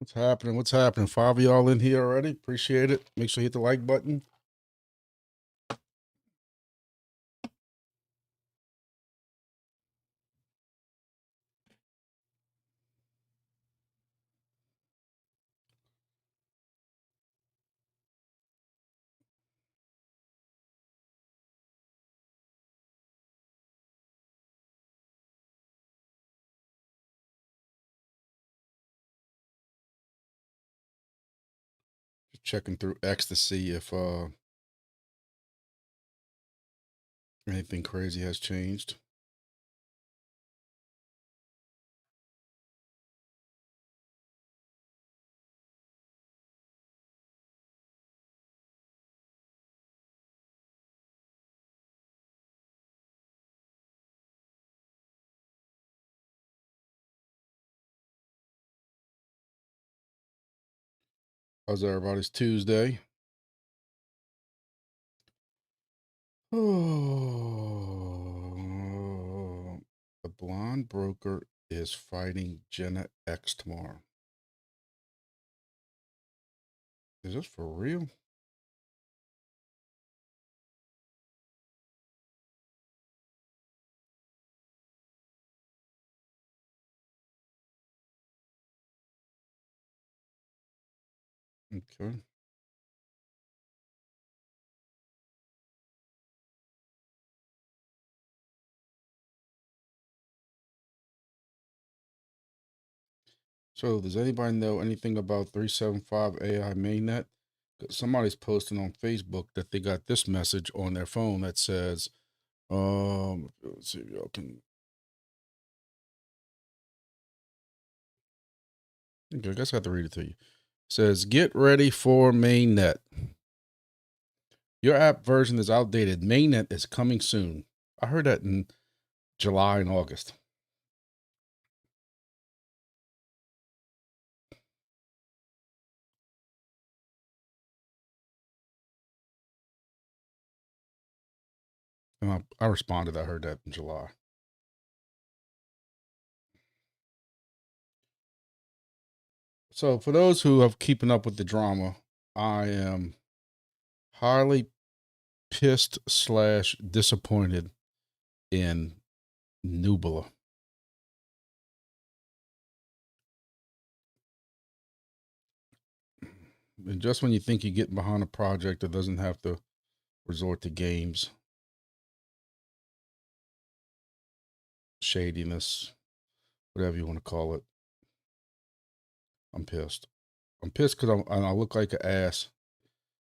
What's happening? What's happening? 5 of y'all in here already. Appreciate it. Make sure you hit the like button. Just checking through X to see if anything crazy has changed. How's everybody's Tuesday? Oh, the blonde broker is fighting Jenna X tomorrow. Is this for real? Okay. So, does anybody know anything about 375 AI mainnet? 'Cause somebody's posting on Facebook that they got this message on their phone that says, let's see if y'all can. Okay, I guess I have to read it to you. It says, get ready for mainnet. Your app version is outdated. Mainnet is coming soon. I heard that in July and August. And I responded, I heard that in July. So for those who have keeping up with the drama, I am highly pissed / disappointed in Nubula. And just when you think you're getting behind a project that doesn't have to resort to games, shadiness, whatever you want to call it, I'm pissed. I'm pissed because I look like an ass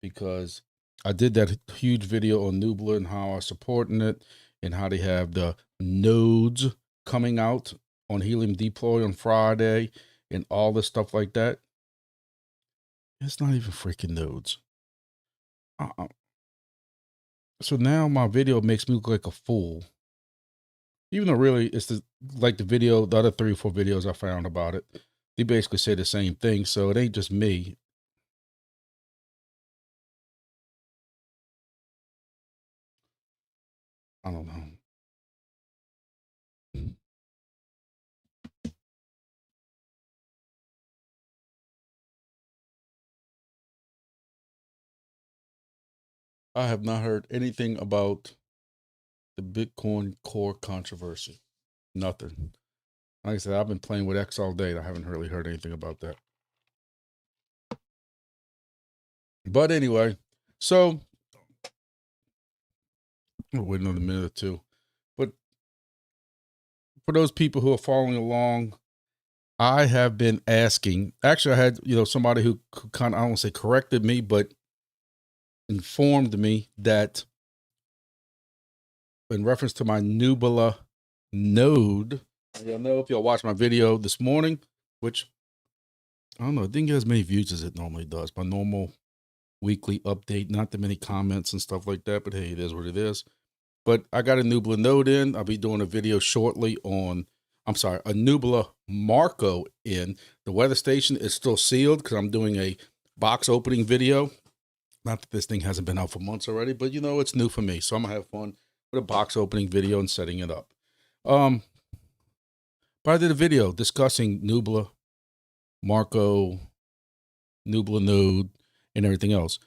because I did that huge video on Nubla and how I'm supporting it and how they have the nodes coming out on Helium Deploy on Friday and all this stuff like that. It's not even freaking nodes. So now my video makes me look like a fool. Even though really it's like the video, the other 3 or 4 videos I found about it, they basically say the same thing. So it ain't just me. I don't know. I have not heard anything about the Bitcoin core controversy. Nothing. Like I said, I've been playing with X all day. I haven't really heard anything about that. But anyway, so we'll wait another minute or two. But for those people who are following along, I have been asking. Actually, I had somebody who kind of, I don't want to say corrected me, but informed me that in reference to my Nubula node, you'll know if y'all watched my video this morning, which I don't know, it didn't get as many views as it normally does. My normal weekly update, not that many comments and stuff like that, but hey, it is what it is. But I got a Nubla node in. I'll be doing a video shortly on, a Nubla Marco in. The weather station is still sealed because I'm doing a box opening video. Not that this thing hasn't been out for months already, but it's new for me. So I'm gonna have fun with a box opening video and setting it up. But I did a video discussing Nubla Marco, Nubla node, and everything else.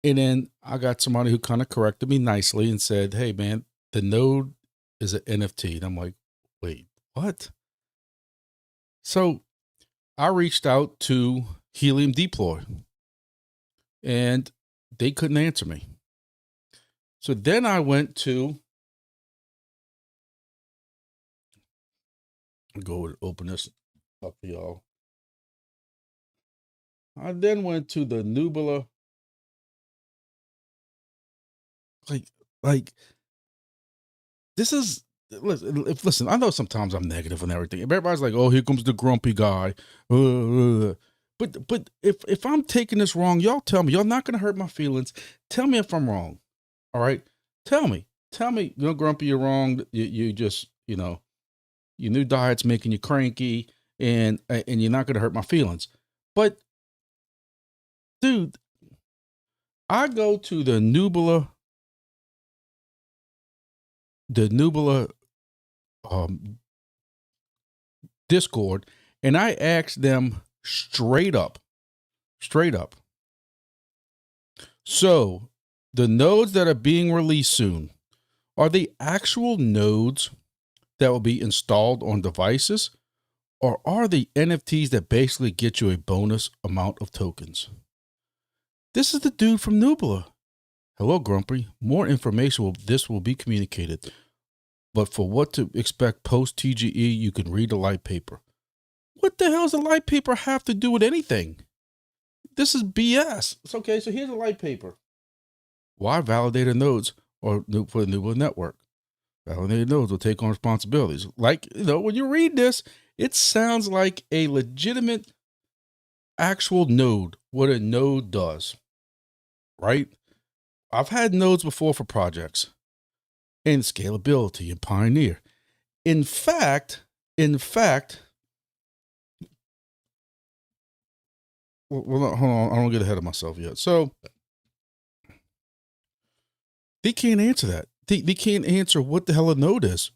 And then I got somebody who kind of corrected me nicely and said, hey, man, the node is an NFT. And I'm like, wait, what? So I reached out to Helium Deploy and they couldn't answer me. So then I went to, go and open this up for y'all. I then went to the Nubula. Like this is, listen, I know sometimes I'm negative and everything. Everybody's like, oh, here comes the grumpy guy. But if I'm taking this wrong, y'all tell me. Y'all not going to hurt my feelings. Tell me if I'm wrong. All right? Tell me, Grumpy, you're wrong. You just, your new diet's making you cranky and you're not going to hurt my feelings. But dude, I go to the Nubula Discord, and I asked them straight up. So the nodes that are being released soon, are they actual nodes that will be installed on devices, or are they NFTs that basically get you a bonus amount of tokens? This is the dude from Nubula. Hello, Grumpy. More information will be communicated. But for what to expect post TGE, you can read the light paper. What the hell does a light paper have to do with anything? This is BS. It's okay. So here's a light paper. Why validator nodes or for the Nubula network? Validated nodes will take on responsibilities. Like, when you read this, it sounds like a legitimate actual node, what a node does, right? I've had nodes before for projects and scalability and Pioneer. In fact, well, hold on, I don't get ahead of myself yet. So they can't answer that. They can't answer what the hell a node is.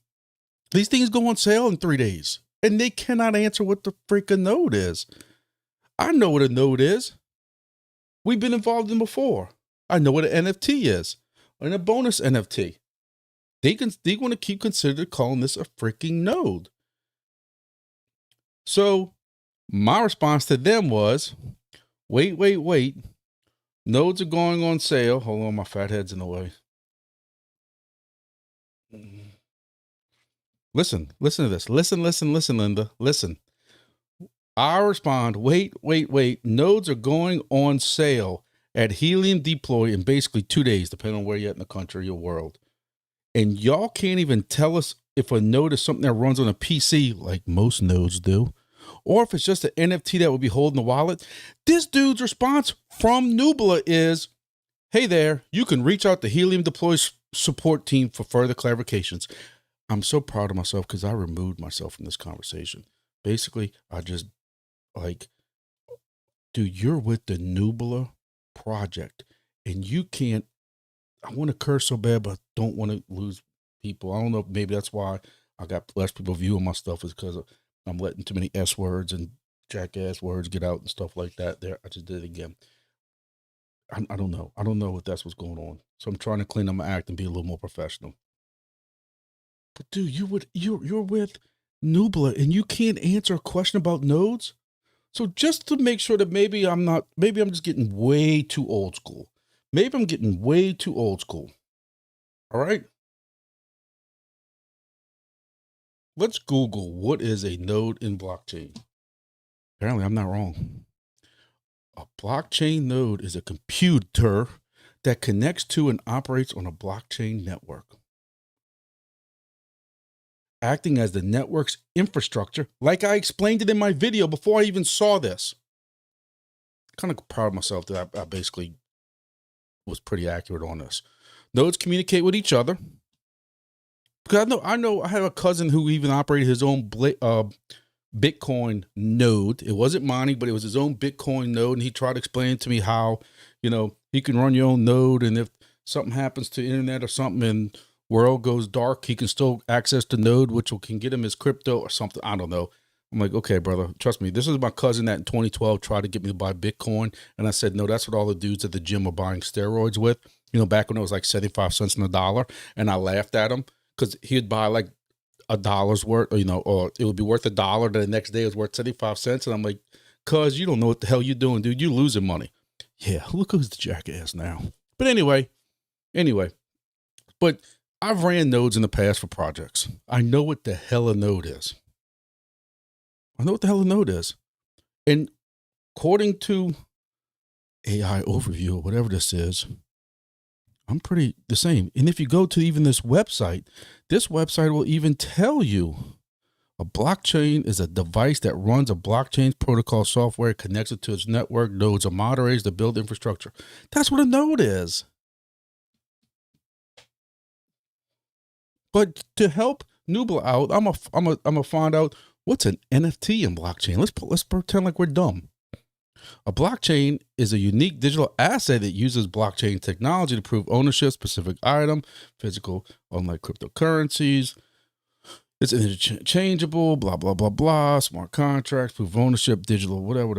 These things go on sale in 3 days, and they cannot answer what the freaking node is. I know what a node is. We've been involved in before. I know what an NFT is, and a bonus NFT. They want to keep considered calling this a freaking node. So my response to them was, wait. Nodes are going on sale. Hold on, my fat head's in the way. Listen to this. Listen, Linda. Listen. I respond, wait. Nodes are going on sale at Helium Deploy in basically 2 days, depending on where you're at in the country or world. And y'all can't even tell us if a node is something that runs on a PC like most nodes do, or if it's just an NFT that will be holding the wallet. This dude's response from Nubula is, hey there, you can reach out to Helium Deploy's support team for further clarifications. I'm so proud of myself because I removed myself from this conversation. Basically, I just dude, you're with the Nubula project and you can't, I want to curse so bad, but don't want to lose people. I don't know, maybe that's why I got less people viewing my stuff, is because I'm letting too many S words and jackass words get out and stuff like that. There, I just did it again. I don't know. I don't know if that's what's going on. So I'm trying to clean up my act and be a little more professional. But dude, you're with Nubula and you can't answer a question about nodes. So just to make sure that maybe I'm just getting way too old school. Maybe I'm getting way too old school. All right. Let's Google what is a node in blockchain. Apparently I'm not wrong. A blockchain node is a computer that connects to and operates on a blockchain network, acting as the network's infrastructure, like I explained it in my video before I even saw this. Kind of proud of myself that I basically was pretty accurate on this. Nodes communicate with each other. Because I know I have a cousin who even operated his own Bitcoin node. It wasn't mining, but it was his own Bitcoin node. And he tried to explain to me how, he can run your own node. And if something happens to the internet or something and world goes dark, he can still access the node, which can get him his crypto or something. I don't know. I'm like, okay, brother, trust me. This is my cousin that in 2012 tried to get me to buy Bitcoin. And I said, no, that's what all the dudes at the gym are buying steroids with. You know, back when it was like 75 cents on the dollar. And I laughed at him because he'd buy like $1 worth, or it would be worth $1. Then the next day it was worth 75 cents. And I'm like, cuz you don't know what the hell you're doing, dude. You're losing money. Yeah, look who's the jackass now. But anyway, but I've ran nodes in the past for projects. I know what the hell a node is. And according to AI overview or whatever this is, I'm pretty the same. And if you go to even this website will even tell you a blockchain is a device that runs a blockchain protocol software connected to its network nodes or moderators to build infrastructure. That's what a node is. But to help Nubla out, I'm gonna find out what's an NFT in blockchain. Let's pretend like we're dumb. A blockchain is a unique digital asset that uses blockchain technology to prove ownership, specific item, physical, unlike cryptocurrencies. It's interchangeable, blah, blah, blah, blah, smart contracts, prove ownership, digital, whatever.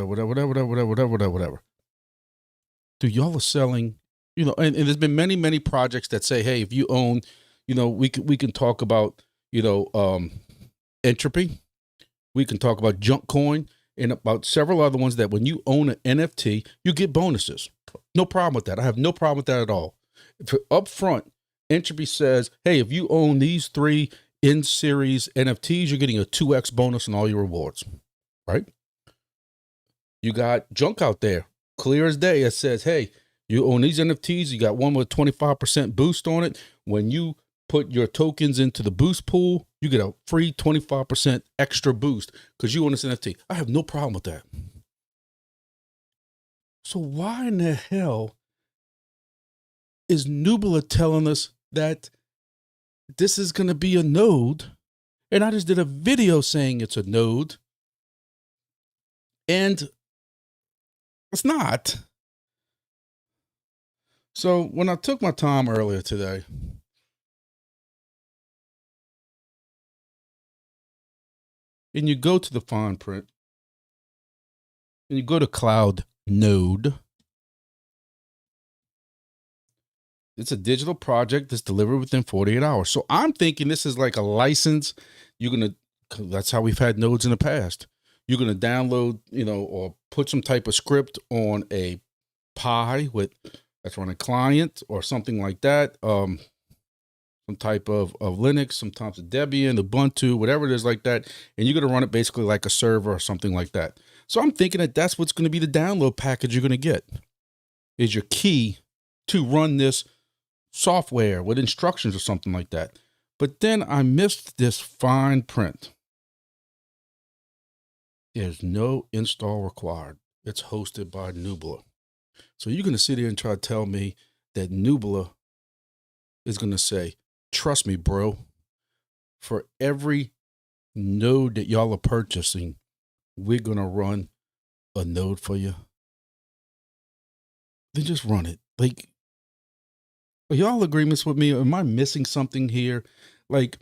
Dude, y'all are selling, and there's been many, many projects that say, hey, if you own, we can talk about, Entropy. We can talk about Junk Coin and about several other ones that when you own an NFT, you get bonuses. No problem with that. I have no problem with that at all. Up front, Entropy says, hey, if you own these 3 in-series NFTs, you're getting a 2x bonus on all your rewards, right? You got Junk out there, clear as day. It says, hey, you own these NFTs. You got one with a 25% boost on it. When you put your tokens into the boost pool, you get a free 25% extra boost because you own this NFT. I have no problem with that. So why in the hell is Nubla telling us that this is going to be a node? And I just did a video saying it's a node. And it's not. So when I took my time earlier today, and you go to the fine print, and you go to Cloud Node, it's a digital project that's delivered within 48 hours. So I'm thinking this is like a license. That's how we've had nodes in the past. You're going to download, or put some type of script on a Pi that's on a client or something like that. Some type of Linux, sometimes a Debian, Ubuntu, whatever it is like that. And you're going to run it basically like a server or something like that. So I'm thinking that that's what's going to be the download package you're going to get, is your key to run this software with instructions or something like that. But then I missed this fine print. There's no install required. It's hosted by Nubla. So you're going to sit here and try to tell me that Nubla is going to say, trust me, bro, for every node that y'all are purchasing, we're going to run a node for you. Then just run it. Like, are y'all agreements with me? Am I missing something here? Like,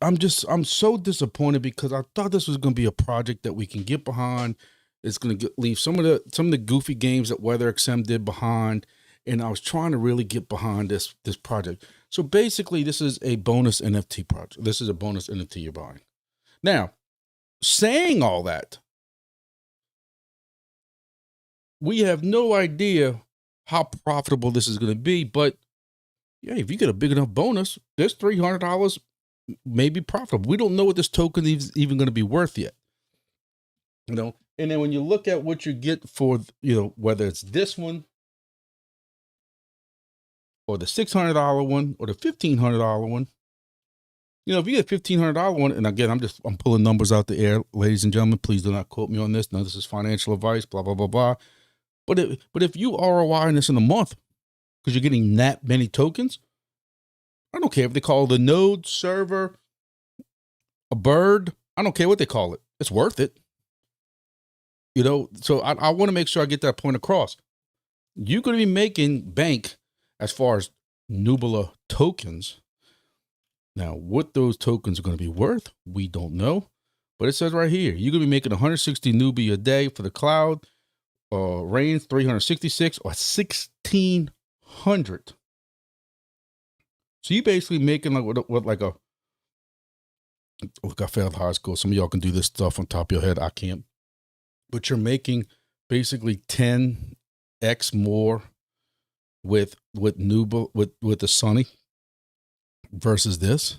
I'm so disappointed because I thought this was going to be a project that we can get behind. It's going to leave some of the goofy games that WeatherXM did behind. And I was trying to really get behind this project. So basically, this is a bonus NFT project. This is a bonus NFT you're buying. Now, saying all that, we have no idea how profitable this is going to be. But yeah, if you get a big enough bonus, this $300 may be profitable. We don't know what this token is even going to be worth yet. And then when you look at what you get for, whether it's this one, or the $600 one, or the $1,500 one, if you get $1,500 one, and again, I'm pulling numbers out the air, ladies and gentlemen, please do not quote me on this. No, this is financial advice, blah, blah, blah, blah. But if you ROI in this in a month, because you're getting that many tokens, I don't care if they call it a node, server, a bird, I don't care what they call it. It's worth it. So I want to make sure I get that point across. You're going to be making bank as far as Nubla tokens. Now, what those tokens are going to be worth, we don't know. But it says right here, you're going to be making 160 newbie a day for the cloud, range 366 or 1,600. So you basically making what like a, look, I failed high school. Some of y'all can do this stuff on top of your head. I can't. But you're making basically 10x more with Nuba, with the Sunny versus this,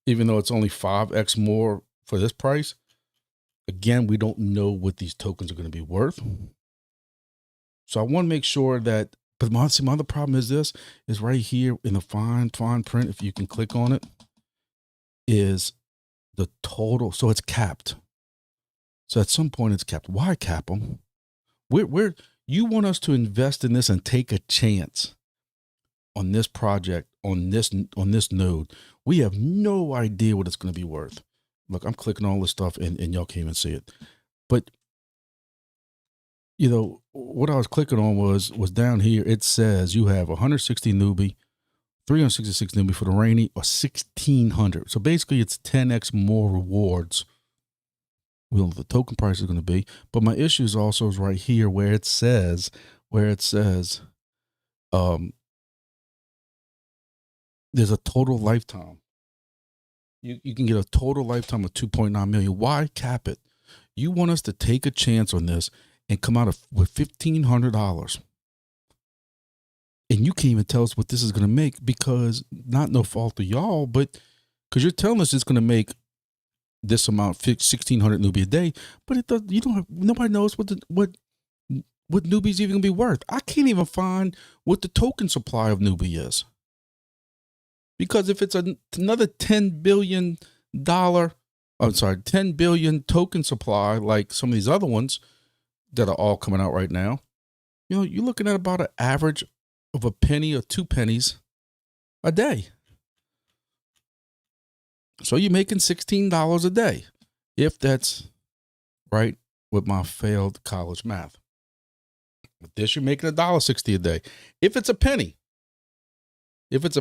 even though it's only 5x more for this price. Again, we don't know what these tokens are going to be worth. So I want to make sure that, but my other problem is this, is right here in the fine print, if you can click on it, is the total. So it's capped. So at some point it's capped. Why cap them? You want us to invest in this and take a chance on this project, on this node. We have no idea what it's going to be worth. Look, I'm clicking all this stuff and y'all can't even see it. But you know, what I was clicking on was down here. It says you have 160 newbie, 366 newbie for the rainy, or 1,600. So basically it's 10x more rewards. We don't know what the token price is going to be. But my issue is also right here where it says, there's a total lifetime. You can get a total lifetime of 2.9 million. Why cap it? You want us to take a chance on this and come out with $1,500. And you can't even tell us what this is going to make, because not no fault of y'all, but because you're telling us it's going to make this amount, 1,600 newbie a day, but it does. You don't have, nobody knows what newbie's even going to be worth. I can't even find what the token supply of newbie is, because if it's another $10 billion, 10 billion token supply, like some of these other ones that are all coming out right now, you know, you're looking at about an average of a penny or 2 pennies a day. So you're making $16 a day, if that's right with my failed college math. With this, you're making $1.60 a day. If it's a penny, if it's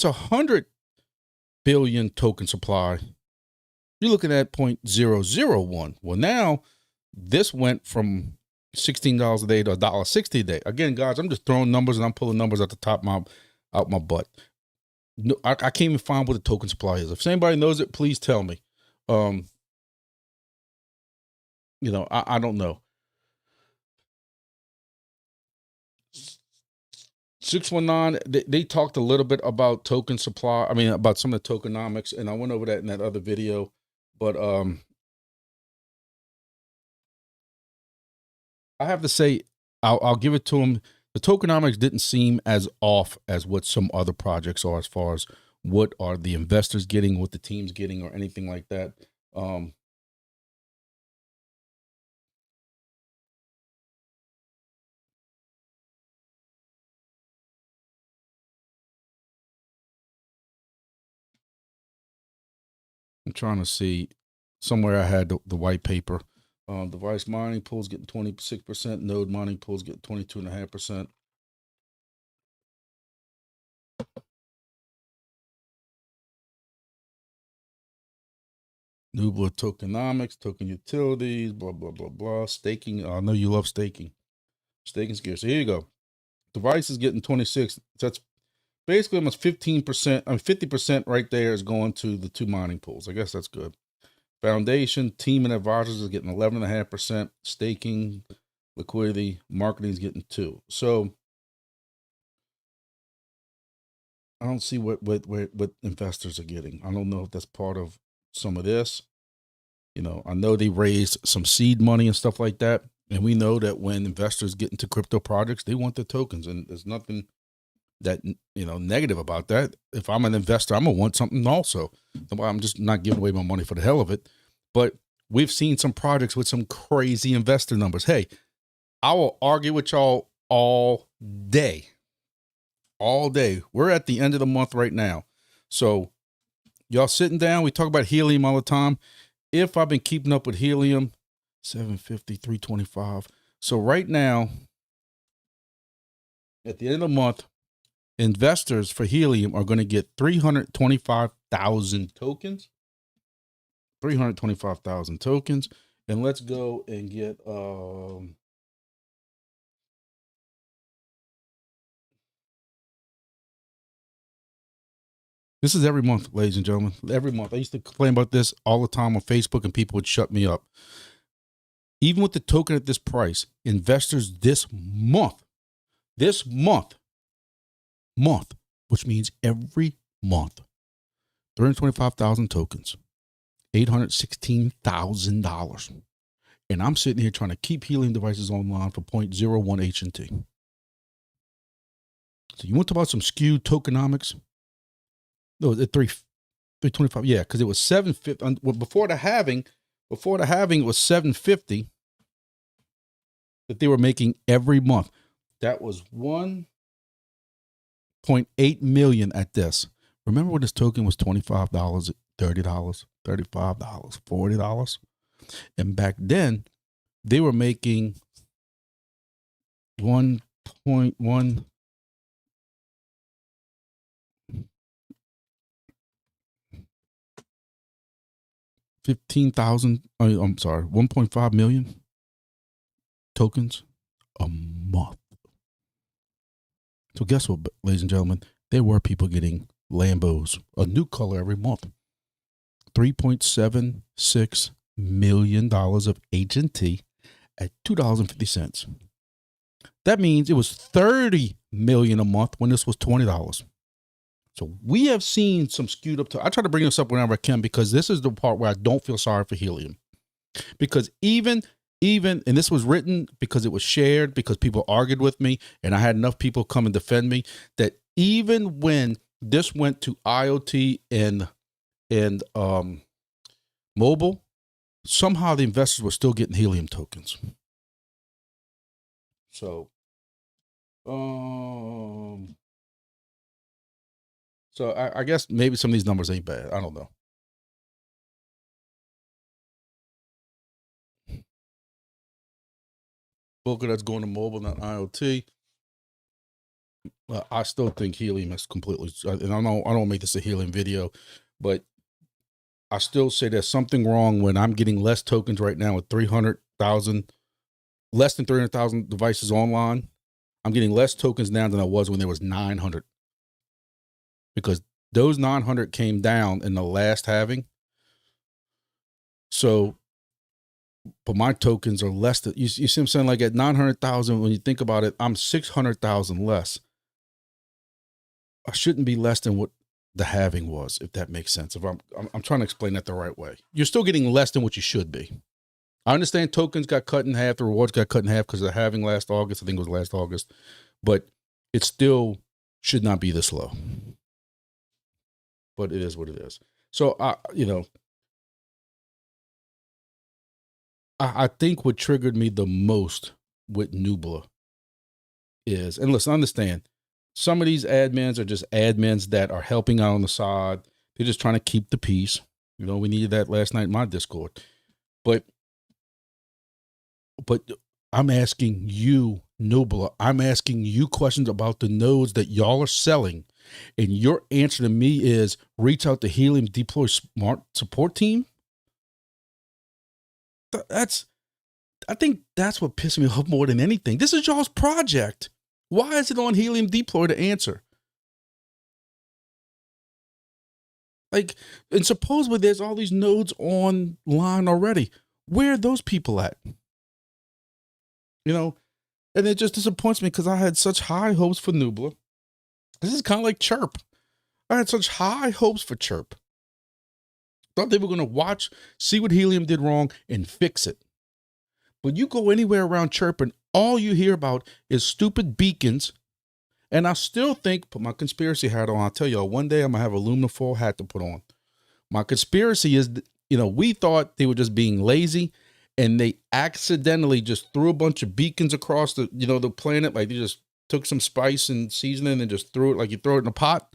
100 billion token supply, you're looking at 0.001. Well, now this went from $16 a day to $1.60 a day. Again, guys, I'm just throwing numbers and I'm pulling numbers at the top out my butt. No, I can't even find what the token supply is. If anybody knows it, please tell me. You know, I don't know. 619, they talked a little bit about token supply. I mean, about some of the tokenomics, and I went over that in that other video. But I have to say, I'll give it to them. The tokenomics didn't seem as off as what some other projects are, as far as what are the investors getting, what the team's getting, or anything like that. I'm trying to see somewhere I had the white paper. Device mining pools getting 26%. Node mining pools getting 22.5%. Nubla tokenomics, token utilities, blah, blah, blah, blah. Staking. I know you love staking. Staking scarce. So here you go. Device is getting 26. That's basically almost 15%. I mean, 50% right there is going to the 2 mining pools. I guess that's good. Foundation, team, and advisors is getting 11.5%. Staking, liquidity, marketing is getting 2. So I don't see what investors are getting. I don't know if that's part of some of this. You know, I know they raised some seed money and stuff like that. And we know that when investors get into crypto projects, they want the tokens, and there's nothing that, you know, negative about that. If I'm an investor, I'm gonna want something also. I'm just not giving away my money for the hell of it. But we've seen some projects with some crazy investor numbers. Hey, I will argue with y'all all day. All day. We're at the end of the month right now. So y'all sitting down, we talk about helium all the time. If I've been keeping up with helium, 750, 325. So right now, at the end of the month, investors for helium are going to get 325,000 tokens. 325,000 tokens. And let's go and get this is every month, ladies and gentlemen. Every month. I used to complain about this all the time on Facebook and people would shut me up. Even with the token at this price, investors this month, which means every month, 325,000 tokens, $816,000. And I'm sitting here trying to keep Helium devices online for 0.01 HNT. So you want to talk about some skewed tokenomics? No, at 325. Yeah, because it was 750. Before the halving, it was 750 that they were making every month. That was 1.8 million at this. Remember when this token was $25, $30, $35, $40? And back then, they were making 1.1 15,000. I'm sorry, 1.5 million tokens a month. So guess what, ladies and gentlemen? There were people getting Lambos, a new color every month. $3.76 million of HNT at $2.50. That means it was $30 million a month when this was $20. So we have seen some skewed up. I try to bring this up whenever I can because this is the part where I don't feel sorry for Helium. Because even, and this was written because it was shared, because people argued with me, and I had enough people come and defend me, that even when this went to IoT and mobile, somehow the investors were still getting Helium tokens. So, I guess maybe some of these numbers ain't bad. I don't know. Book that's going to mobile, not IoT. I still think Helium is completely, and I don't make this a Helium video, but I still say there's something wrong when I'm getting less tokens right now with 300,000, less than 300,000 devices online. I'm getting less tokens now than I was when there was 900. Because those 900 came down in the last halving. So, but my tokens are less than, you see what I'm saying? Like at 900,000, when you think about it, I'm 600,000 less. I shouldn't be less than what the halving was, if that makes sense. If I'm trying to explain that the right way. You're still getting less than what you should be. I understand tokens got cut in half, the rewards got cut in half because of the halving last August. I think it was last August, but it still should not be this low. But it is what it is. So I think what triggered me the most with Nubla is, and listen, understand, some of these admins are just admins that are helping out on the side. They're just trying to keep the peace. We needed that last night in my Discord. But I'm asking you, Nubla, I'm asking you questions about the nodes that y'all are selling. And your answer to me is reach out to Helium Deploy Smart Support Team. I think that's what pissed me off more than anything. This is y'all's project. Why is it on Helium Deploy to answer? Like, and supposedly there's all these nodes online already. Where are those people at? And it just disappoints me because I had such high hopes for Nubla. This is kind of like Chirp. I had such high hopes for Chirp. Thought they were going to see what Helium did wrong and fix it. But you go anywhere around Chirp and all you hear about is stupid beacons. And I still think, put my conspiracy hat on, I'll tell y'all, one day I'm going to have a Luminafoil hat to put on. My conspiracy is, we thought they were just being lazy and they accidentally just threw a bunch of beacons across the planet. Like they just took some spice and seasoning and just threw it like you throw it in a pot.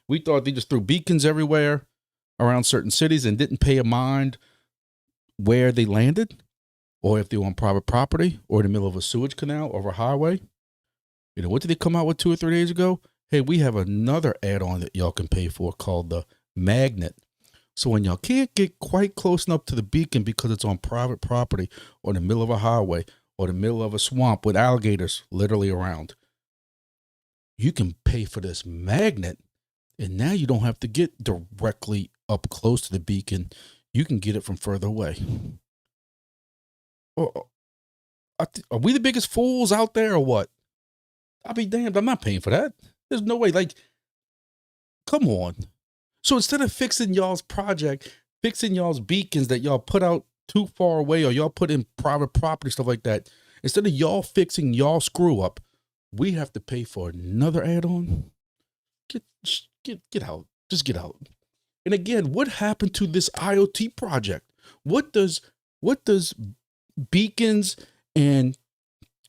We thought they just threw beacons everywhere around certain cities and didn't pay a mind where they landed or if they were on private property or in the middle of a sewage canal or a highway. What did they come out with 2 or 3 days ago? Hey, we have another add-on that y'all can pay for called the Magnet. So when y'all can't get quite close enough to the beacon because it's on private property or in the middle of a highway or the middle of a swamp with alligators literally around, you can pay for this magnet, and now you don't have to get directly up close to the beacon. You can get it from further away. Or, are we the biggest fools out there or what? I'll be damned. I'm not paying for that. There's no way. Like, come on. So instead of fixing y'all's project, fixing y'all's beacons that y'all put out too far away or y'all put in private property, stuff like that, instead of y'all fixing y'all screw up, we have to pay for another add-on. Get out. Just get out. And again, what happened to this IoT project? What does beacons and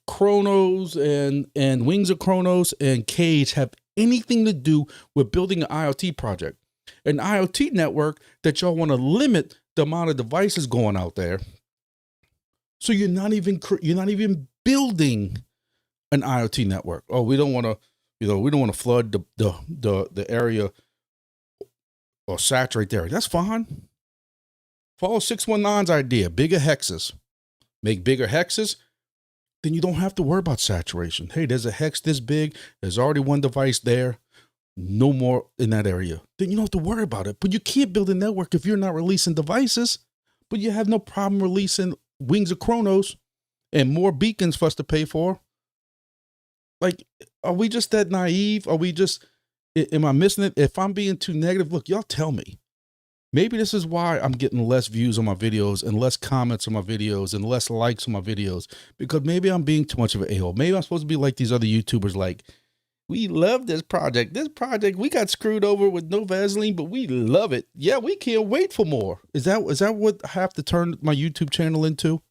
Chronos and Wings of Chronos and Cage have anything to do with building an IoT project? An IoT network that y'all want to limit the amount of devices going out there. So you're not even building an IoT network. Oh, we don't want to, we don't want to flood the area or saturate the area. That's fine. Follow 619's idea, bigger hexes. Make bigger hexes, then you don't have to worry about saturation. Hey, there's a hex this big. There's already one device there. No more in that area. Then you don't have to worry about it. But you can't build a network if you're not releasing devices. But you have no problem releasing Wings of Chronos and more beacons for us to pay for. Like, are we just that naive? Are we just, am I missing it? If I'm being too negative, look, y'all tell me. Maybe this is why I'm getting less views on my videos and less comments on my videos and less likes on my videos, because maybe I'm being too much of an a-hole. Maybe I'm supposed to be like these other YouTubers, like, we love this project. This project, we got screwed over with no Vaseline, but we love it. Yeah, we can't wait for more. Is that what I have to turn my YouTube channel into?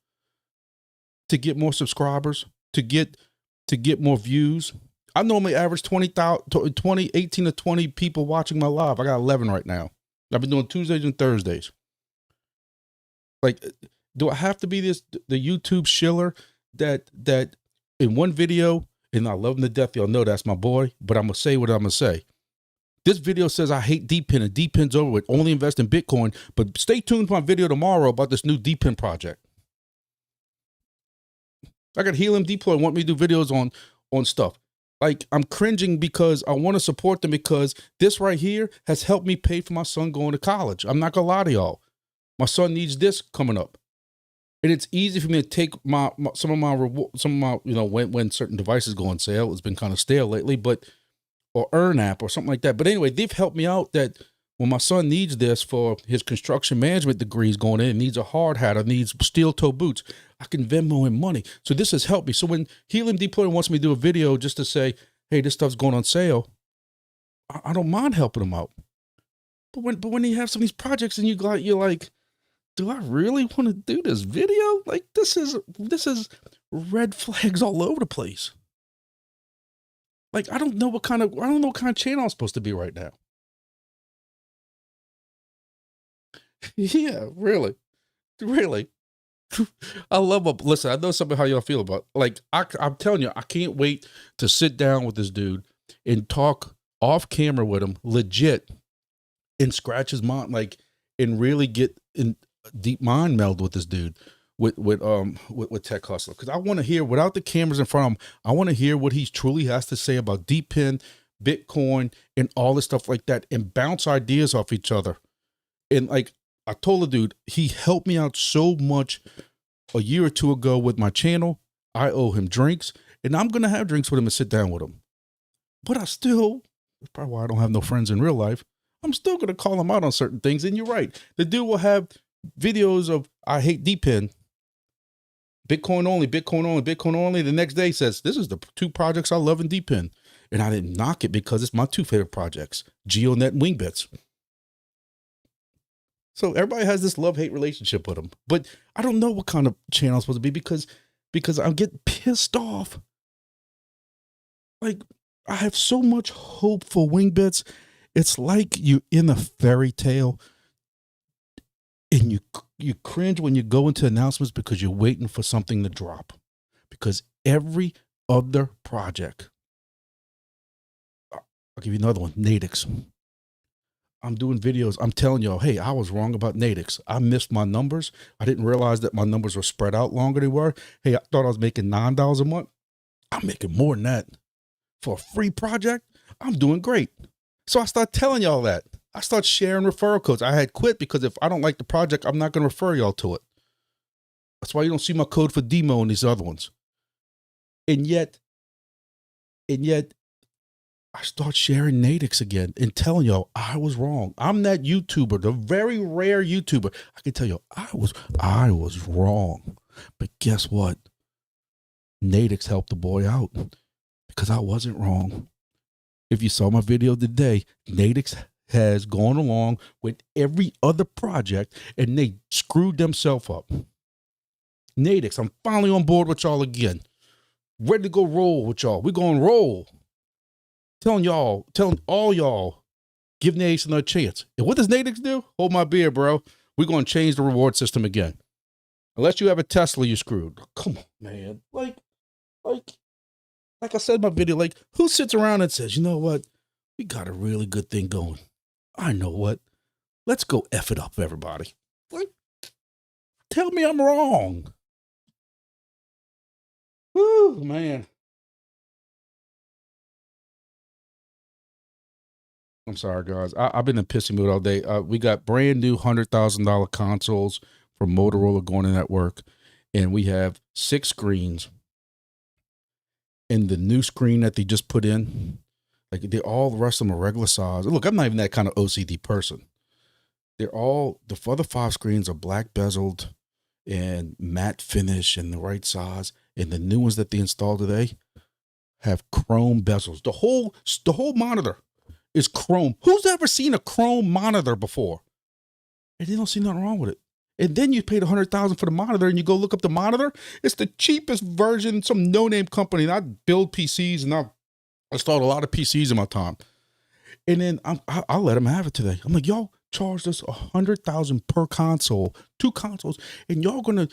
To get more subscribers, to get more views? I normally average 18 to 20 people watching my live. I got 11 right now. I've been doing Tuesdays and Thursdays. Like, do I have to be the YouTube shiller that in one video, and I love him to death, y'all know that's my boy, but I'm going to say what I'm going to say. This video says I hate DPIN and DPIN's over with, only invest in Bitcoin, but stay tuned for my video tomorrow about this new DPIN project. I got Helium Deploy want me to do videos on stuff. Like, I'm cringing because I want to support them, because this right here has helped me pay for my son going to college. I'm not going to lie to y'all. My son needs this coming up. And it's easy for me to take some of my, when certain devices go on sale. It's been kind of stale lately, or Earn app or something like that. But anyway, they've helped me out that when my son needs this for his construction management degrees going in, needs a hard hat or needs steel toe boots, I can Venmo him money. So this has helped me. So when Helium Deploy wants me to do a video just to say, hey, this stuff's going on sale, I don't mind helping him out. But when you have some of these projects and you're like, do I really want to do this video? Like, this is red flags all over the place. Like, I don't know what kind of channel I'm supposed to be right now. Yeah, really. I love it. Listen, I know something how y'all feel about, like, I'm telling you, I can't wait to sit down with this dude and talk off camera with him, legit, and scratch his mind, like, and really get in deep mind meld with this dude, with Tech Hustler, because I want to hear, without the cameras in front of him, I want to hear what he truly has to say about DPIN, Bitcoin, and all this stuff like that, and bounce ideas off each other. And like I told the dude, he helped me out so much a year or two ago with my channel. I owe him drinks, and I'm gonna have drinks with him and sit down with him. But that's probably why I don't have no friends in real life. I'm still gonna call him out on certain things. And you're right, the dude will have videos of I hate DPIN, Bitcoin only, Bitcoin only, Bitcoin only. The next day says, this is the two projects I love in DPIN. And I didn't knock it because it's my two favorite projects, GeoNet and Wingbits. So everybody has this love-hate relationship with them. But I don't know what kind of channel I'm supposed to be, because I get pissed off. Like, I have so much hope for Wingbits. It's like you in a fairy tale. And you cringe when you go into announcements because you're waiting for something to drop. Because every other project, I'll give you another one, Nadix. I'm doing videos. I'm telling y'all, hey, I was wrong about Nadix. I missed my numbers. I didn't realize that my numbers were spread out longer than they were. Hey, I thought I was making $9 a month. I'm making more than that. For a free project, I'm doing great. So I start telling y'all that. I start sharing referral codes. I had quit because if I don't like the project, I'm not going to refer y'all to it. That's why you don't see my code for demo and these other ones. And yet, I start sharing Nadix again and telling y'all I was wrong. I'm that YouTuber, the very rare YouTuber. I can tell you I was wrong. But guess what? Nadix helped the boy out because I wasn't wrong. If you saw my video today, Nadix has gone along with every other project and they screwed themselves up. Nadix, I'm finally on board with y'all again. Ready to go roll with y'all. We're going to roll. Telling all y'all, give Nadix another chance. And what does Nadix do? Hold my beer, bro. We're going to change the reward system again. Unless you have a Tesla, you're screwed. Come on, man. Like I said in my video, like, who sits around and says, you know what? We got a really good thing going. I know what. Let's go F it up, everybody. Like, tell me I'm wrong. Whew, man. I'm sorry, guys. I've been in pissy mood all day. We got brand new $100,000 consoles from Motorola going in at work, and we have 6 screens. And the new screen that they just put in, like all the rest of them are regular size. Look, I'm not even that kind of OCD person. The other 5 screens are black bezeled and matte finish and the right size. And the new ones that they installed today have chrome bezels. The whole monitor is chrome. Who's ever seen a chrome monitor before? And they don't see nothing wrong with it. And then you paid $100,000 for the monitor, and you go look up the monitor. It's the cheapest version, some no-name company. And I build PCs, and I've installed a lot of PCs in my time. And then I'll let them have it today. I'm like, y'all charged us $100,000 per console, 2 consoles, and y'all gonna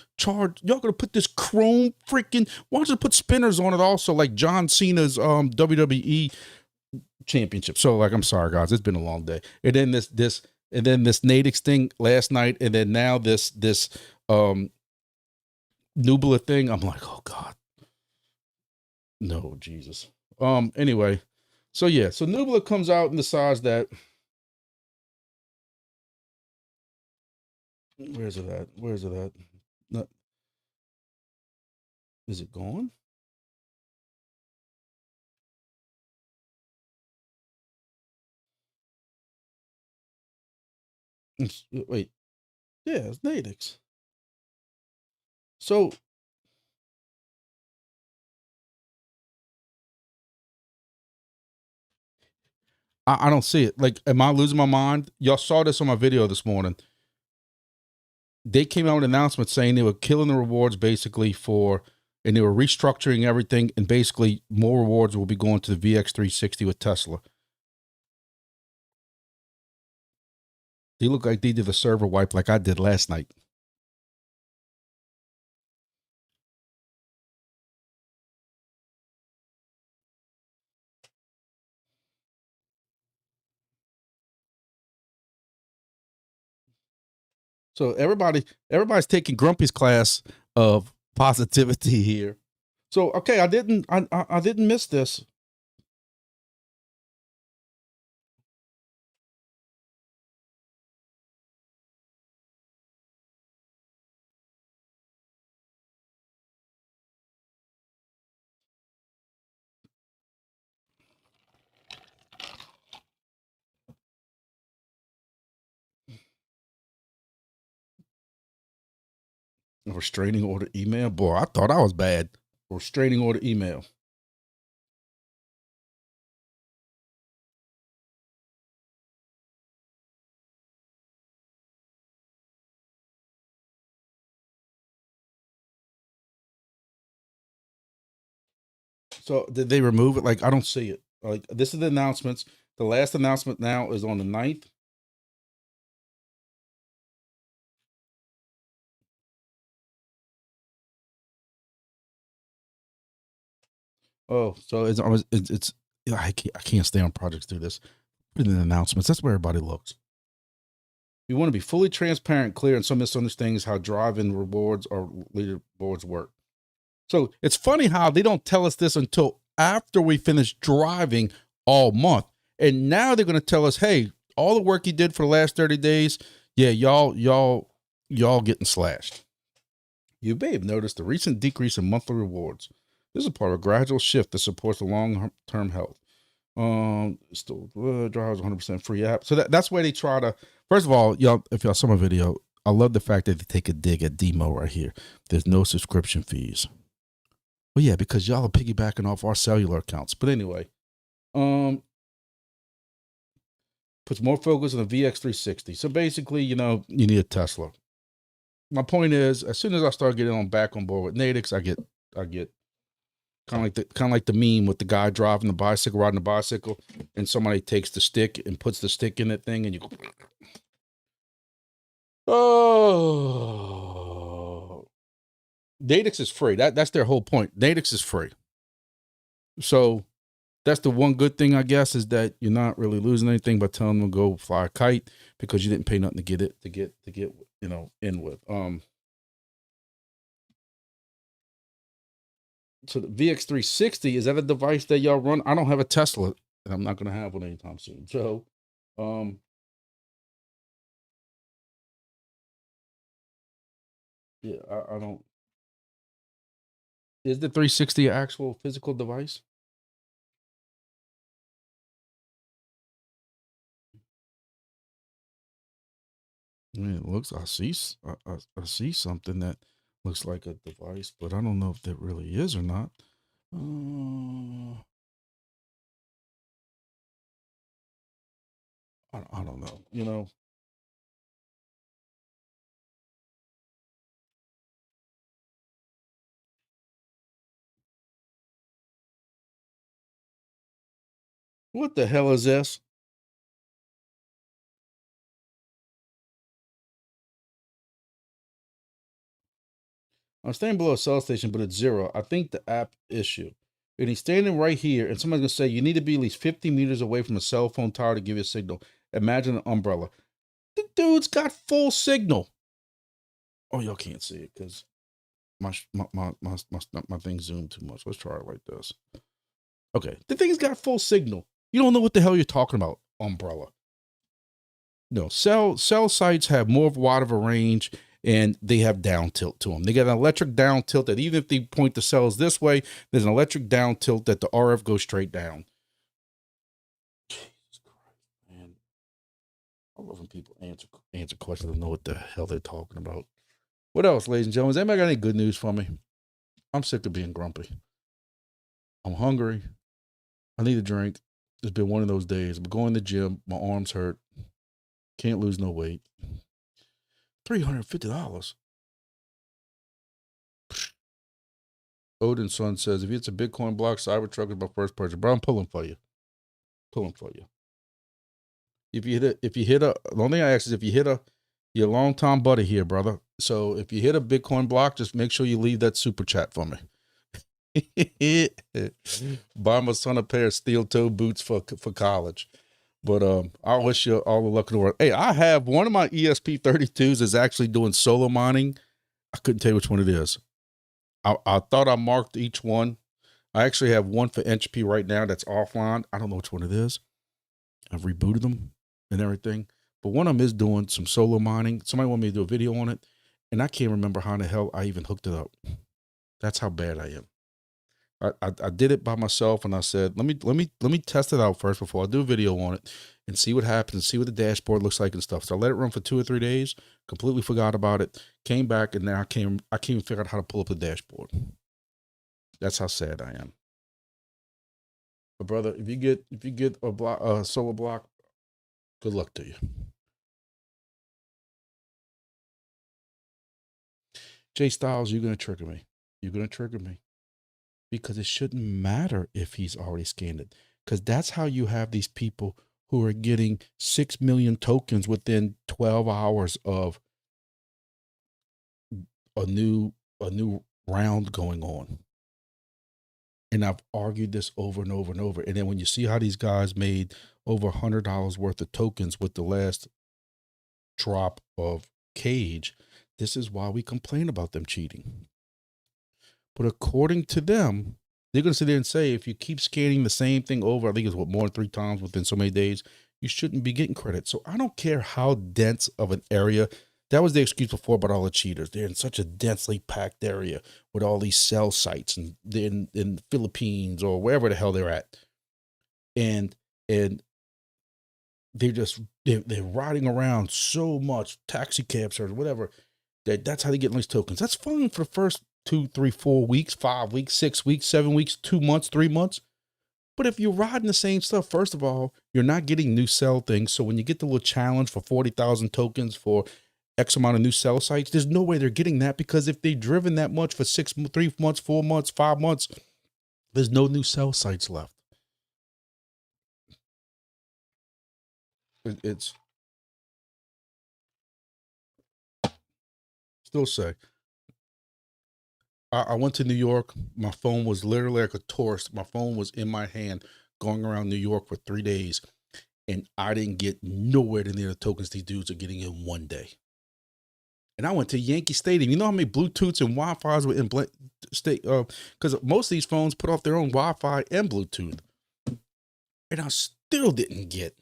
put this chrome freaking. Why don't you put spinners on it also, like John Cena's WWE championship? So, like, I'm sorry, guys, it's been a long day. And then this Nadix thing last night, and then now this Nubla thing. I'm like, oh God, no, Jesus. Anyway, so yeah, so Nubla comes out and decides that. Where's it at? No, is it gone? Wait, yeah, it's Nadix. So I don't see it. Like, am I losing my mind? Y'all saw this on my video this morning. They came out with an announcement saying they were killing the rewards basically and they were restructuring everything, and basically more rewards will be going to the VX360 with Tesla. They look like they did a server wipe like I did last night. So everybody's taking Grumpy's class of positivity here. So okay, I didn't miss this. A restraining order email. Boy, I thought I was bad. A restraining order email. So did they remove it? Like, I don't see it. Like, this is the announcements. The last announcement now is on the 9th. Oh, so it's I can't stay on projects through this. Put it in announcements. That's where everybody looks. We want to be fully transparent, clear, and some misunderstandings how drive-in rewards or leaderboards work. So it's funny how they don't tell us this until after we finish driving all month. And now they're going to tell us, hey, all the work you did for the last 30 days, yeah, y'all getting slashed. You may have noticed a recent decrease in monthly rewards. This is part of a gradual shift that supports the long-term health. Still drives 100% free app. So that's where they try to, first of all, y'all, if y'all saw my video, I love the fact that they take a dig at Demo right here. There's no subscription fees. Well, yeah, because y'all are piggybacking off our cellular accounts. But anyway, puts more focus on the VX360. So basically, you know, you need a Tesla. My point is, as soon as I start getting back on board with Nadix, I get kind of like the meme with the guy driving the bicycle, riding the bicycle, and somebody takes the stick and puts the stick in that thing, and you go, oh. Nadix is free. That's their whole point. Nadix is free. So that's the one good thing, I guess, is that you're not really losing anything by telling them to go fly a kite because you didn't pay nothing to get it to get you know, in with. So the VX360, is that a device that y'all run? I don't have a Tesla, and I'm not going to have one anytime soon. So, yeah, I don't. Is the 360 an actual physical device? I mean, it looks. I see something that looks like a device, but I don't know if that really is or not. I don't know. You know. What the hell is this? I'm standing below a cell station, but it's 0. I think the app issue. And he's standing right here, and somebody's gonna say you need to be at least 50 meters away from a cell phone tower to give you a signal. Imagine an umbrella. The dude's got full signal. Oh, y'all can't see it because my thing zoomed too much. Let's try it like this. Okay, the thing's got full signal. You don't know what the hell you're talking about, umbrella. No, cell sites have more wide of a range, and they have down tilt to them. They got an electric down tilt that even if they point the cells this way, there's an electric down tilt that the RF goes straight down. Jesus Christ, man. I love when people answer questions and know what the hell they're talking about. What else, ladies and gentlemen? Has anybody got any good news for me? I'm sick of being grumpy. I'm hungry. I need a drink. It's been one of those days. I'm going to the gym. My arms hurt. Can't lose no weight. $350. Odin Son says, if it's a Bitcoin block, Cybertruck is my first purchase. Bro, I'm pulling for you. Pulling for you. If you hit a, the only thing I ask is if you hit your long-time buddy here, brother. So if you hit a Bitcoin block, just make sure you leave that super chat for me. Buy my son a pair of steel-toe boots for college. But I wish you all the luck in the world. Hey, I have one of my ESP32s is actually doing solo mining. I couldn't tell you which one it is. I thought I marked each one. I actually have one for HP right now that's offline. I don't know which one it is. I've rebooted them and everything. But one of them is doing some solo mining. Somebody wanted me to do a video on it, and I can't remember how in the hell I even hooked it up. That's how bad I am. I did it by myself, and I said, let me test it out first before I do a video on it and see what happens and see what the dashboard looks like and stuff. So I let it run for 2 or 3 days, completely forgot about it, came back, and now I can't even figure out how to pull up the dashboard. That's how sad I am. But brother, if you get a block, solar block, good luck to you. Jay Styles, you're gonna trigger me. You're gonna trigger me. Because it shouldn't matter if he's already scanned it. Because that's how you have these people who are getting 6 million tokens within 12 hours of a new round going on. And I've argued this over and over and over. And then when you see how these guys made over $100 worth of tokens with the last drop of Cage. This is why we complain about them cheating. But according to them, they're going to sit there and say, if you keep scanning the same thing over, I think it's what, more than 3 times within so many days, you shouldn't be getting credit. So I don't care how dense of an area. That was the excuse before about all the cheaters. They're in such a densely packed area with all these cell sites, and they're in the Philippines or wherever the hell they're at. And they're riding around so much, taxi cabs or whatever, that's how they get these tokens. That's fine for the first 2, 3, 4 weeks, 5 weeks, 6 weeks, 7 weeks, 2 months, 3 months. But if you're riding the same stuff, first of all, you're not getting new cell things. So when you get the little challenge for 40,000 tokens for X amount of new cell sites, there's no way they're getting that, because if they've driven that much for 3 months, 4 months, 5 months, there's no new cell sites left. It's still say, I went to New York. My phone was literally like a tourist. My phone was in my hand going around New York for 3 days, and I didn't get nowhere near the tokens these dudes are getting in one day. And I went to Yankee Stadium. You know how many Bluetooths and Wi-Fi's were in state? Because most of these phones put off their own Wi-Fi and Bluetooth, and I still didn't get.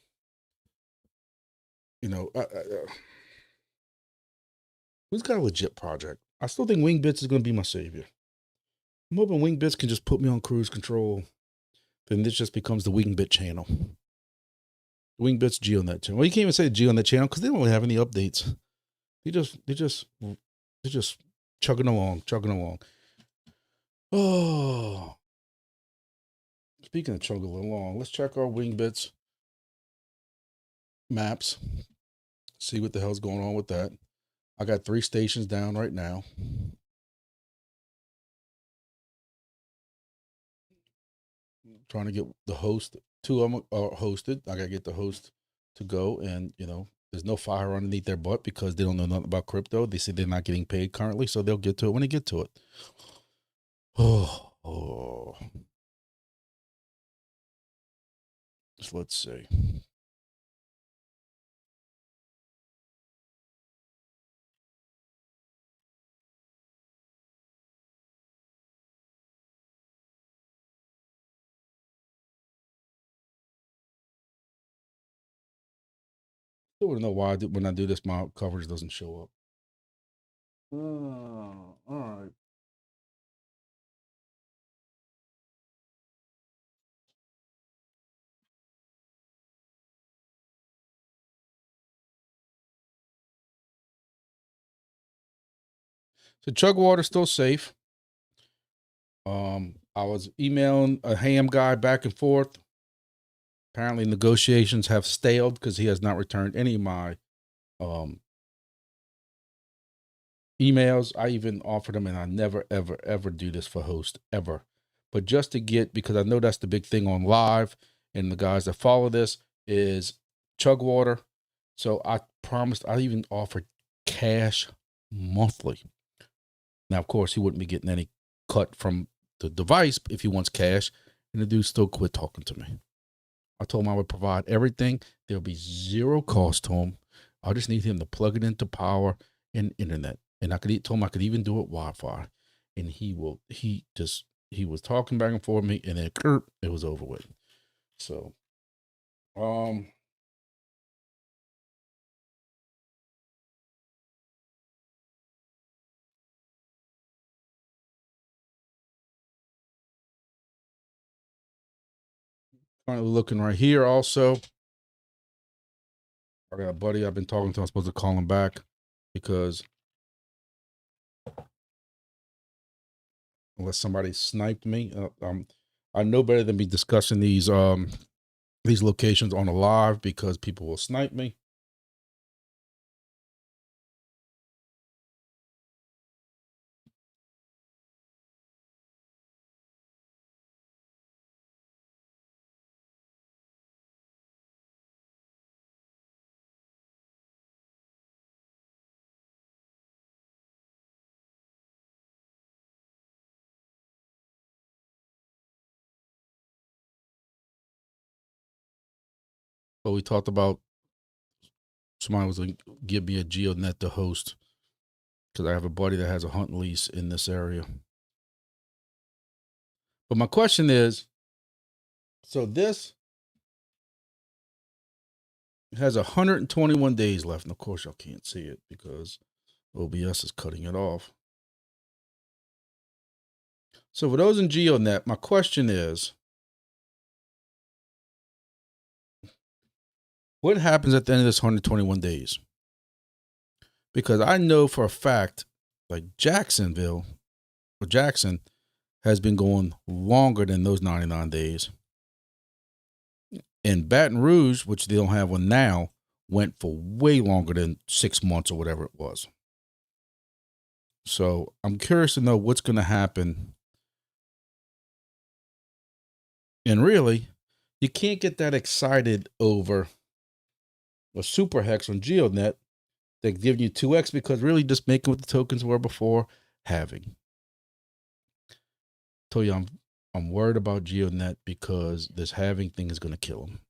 Who's got a legit project? I still think Wingbits is going to be my savior. I'm hoping Wingbits can just put me on cruise control. Then this just becomes the Wingbit channel. Wingbits GeoNet channel. Well, you can't even say GeoNet channel because they don't really have any updates. They're just chugging along. Oh, speaking of chugging along, let's check our Wingbits maps. See what the hell's going on with that. I got 3 stations down right now. Trying to get the host. 2 of them are hosted. I gotta get the host to go, and there's no fire underneath their butt because they don't know nothing about crypto. They say they're not getting paid currently, so they'll get to it when they get to it. Oh. So let's see. Still don't know why when I do this, my coverage doesn't show up. All right. So Chugwater's still safe. I was emailing a ham guy back and forth. Apparently negotiations have stalled because he has not returned any of my emails. I even offered him, and I never, ever, ever do this for host ever. But just to get, because I know that's the big thing on live, and the guys that follow this is Chugwater. So I promised, I even offered cash monthly. Now, of course, he wouldn't be getting any cut from the device if he wants cash, and the dude still quit talking to me. I told him I would provide everything. There'll be 0 cost to him. I just need him to plug it into power and internet. And I told him I could even do it Wi-Fi. And he was talking back and forth with me, and then it was over with. So, currently looking right here also. I got a buddy I've been talking to. I'm supposed to call him back because unless somebody sniped me, I know better than be discussing these locations on a live because people will snipe me. But we talked about somebody was going to give me a GeoNet to host because I have a buddy that has a hunt lease in this area. But my question is, so this has 121 days left. And of course, y'all can't see it because OBS is cutting it off. So for those in GeoNet, my question is, what happens at the end of this 121 days? Because I know for a fact, like Jackson has been going longer than those 99 days. And Baton Rouge, which they don't have one now, went for way longer than 6 months or whatever it was. So I'm curious to know what's going to happen. And really, you can't get that excited over a super hex on GeoNet that give you 2x because really just making what the tokens were before having. Told you I'm worried about GeoNet because this halving thing is going to kill them.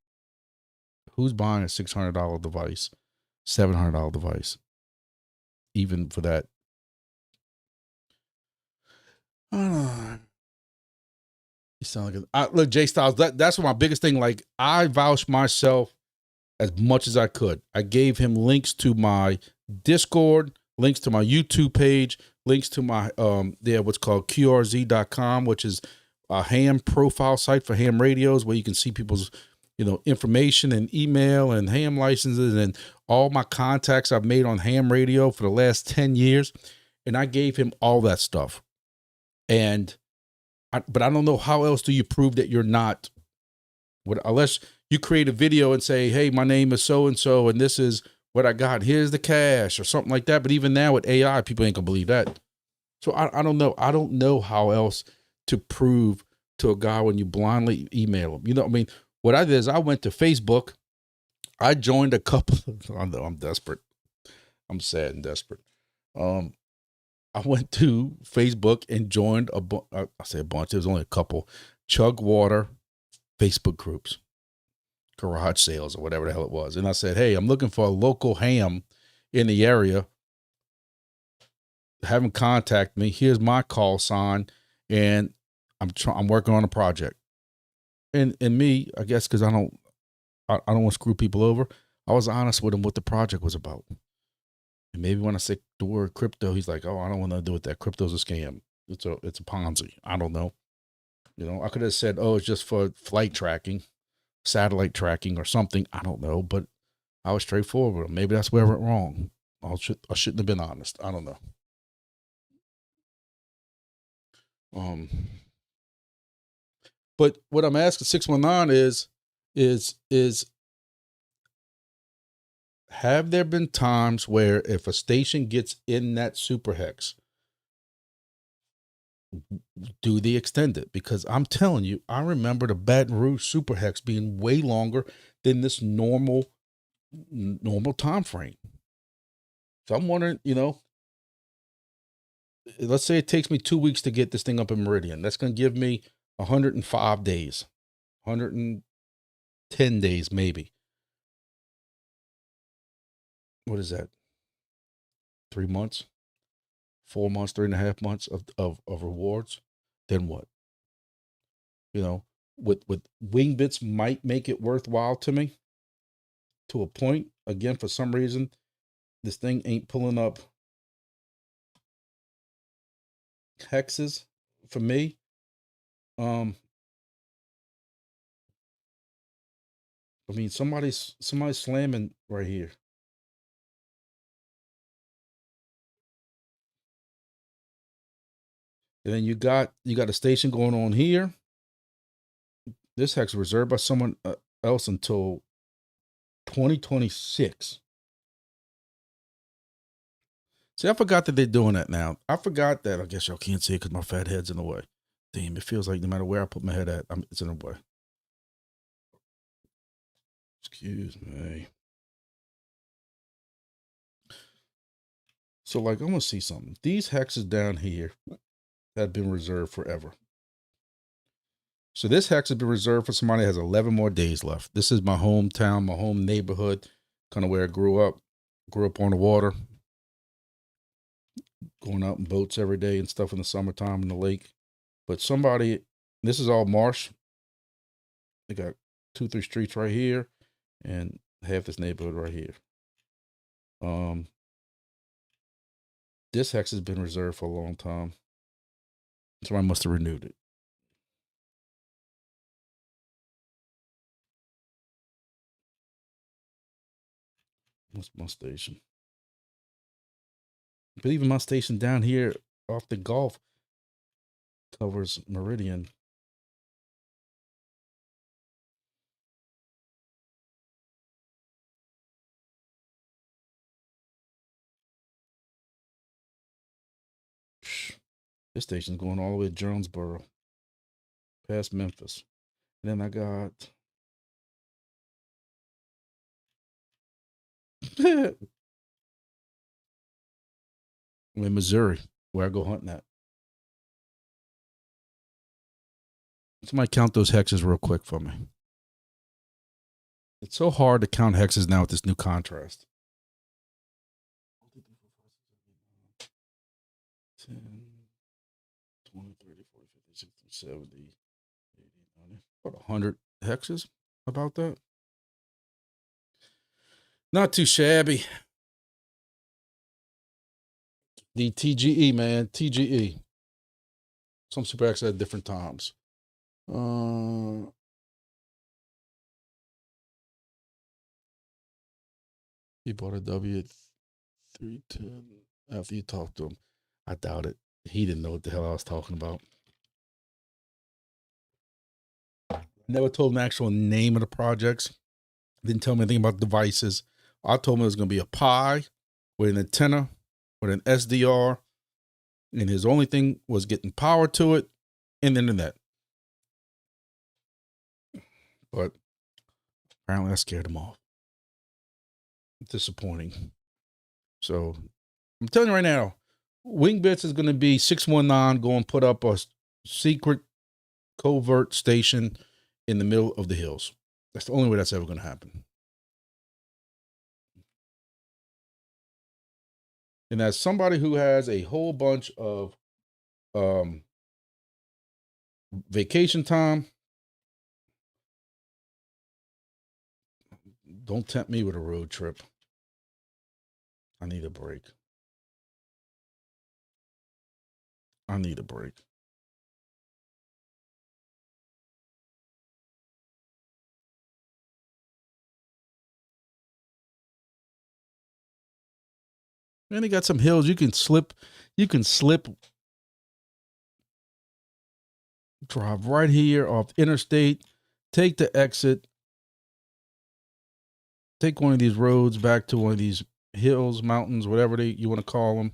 Who's buying a $600 device, $700 device, even for that? You sound like look, Jay Styles. That's my biggest thing. Like I vouched myself as much as I could. I gave him links to my Discord, links to my YouTube page, links to my what's called QRZ.com, which is a ham profile site for ham radios where you can see people's information and email and ham licenses and all my contacts I've made on ham radio for the last 10 years. And I gave him all that stuff. But I don't know how else do you prove that you're not, unless you create a video and say, hey, my name is so-and-so, and this is what I got. Here's the cash or something like that. But even now with AI, people ain't gonna believe that. So I don't know. I don't know how else to prove to a guy when you blindly email him. What I did is I went to Facebook. I joined a couple of, I'm desperate. I'm sad and desperate. I went to Facebook and joined I say a bunch. There was only a couple Chug Water Facebook groups, garage sales or whatever the hell it was. And I said, hey, I'm looking for a local ham in the area. Have them contact me. Here's my call sign. And I'm working on a project. And me, I guess, because I don't want to screw people over. I was honest with him what the project was about. And maybe when I say the word crypto, he's like, oh, I don't want to do with that. Crypto's a scam. It's a Ponzi. I don't know. I could have said, oh, it's just for flight tracking, satellite tracking or something. I don't know. But I was straightforward with him. Maybe that's where I went wrong. I shouldn't have been honest. I don't know. But what I'm asking 619 is have there been times where if a station gets in that super hex, do they extend it? Because I'm telling you, I remember the Baton Rouge super hex being way longer than this normal time frame. So I'm wondering, let's say it takes me 2 weeks to get this thing up in Meridian. That's going to give me 105 days, 110 days, maybe. What is that? 3 months, 4 months, 3.5 months of rewards. Then what? With Wingbits might make it worthwhile to me to a point. Again, for some reason, this thing ain't pulling up hexes for me. Somebody's slamming right here. And then you got a station going on here. This hex reserved by someone else until 2026. See, I forgot that they're doing that now. I forgot that. I guess y'all can't see it because my fat head's in the way. Damn, it feels like no matter where I put my head at, it's in the way. Excuse me. So, like, I'm going to see something. These hexes down here have been reserved forever. So this hex has been reserved for somebody that has 11 more days left. This is my hometown, my home neighborhood, kind of where I grew up. Grew up on the water, going out in boats every day and stuff in the summertime in the lake. But somebody, this is all marsh. They got 2-3 streets right here and half this neighborhood right here. This hex has been reserved for a long time. So I must have renewed it. What's my station? But even my station down here off the Gulf covers Meridian. This station's going all the way to Jonesboro, past Memphis. And then I got in Missouri, where I go hunting at. Somebody count those hexes real quick for me. It's so hard to count hexes now with this new contrast. 10, 20, 30, 40, 50, 60, 70, 80, 90. About 100 hexes, about that. Not too shabby. The TGE, man. TGE. Some super X at different times. He bought a W at 310 after you talked to him. I doubt it. He didn't know what the hell I was talking about. Never told him the actual name of the projects. Didn't tell me anything about devices. I told him it was going to be a Pi with an antenna, with an SDR, and his only thing was getting power to it and the internet. But apparently I scared him off. Disappointing. So I'm telling you right now, Wingbits is going to be 619 going to put up a secret covert station in the middle of the hills. That's the only way that's ever going to happen. And as somebody who has a whole bunch of vacation time, don't tempt me with a road trip. I need a break. I need a break. And they got some hills you can slip. Drive right here off the interstate, take the exit, take one of these roads back to one of these hills, mountains, whatever you want to call them.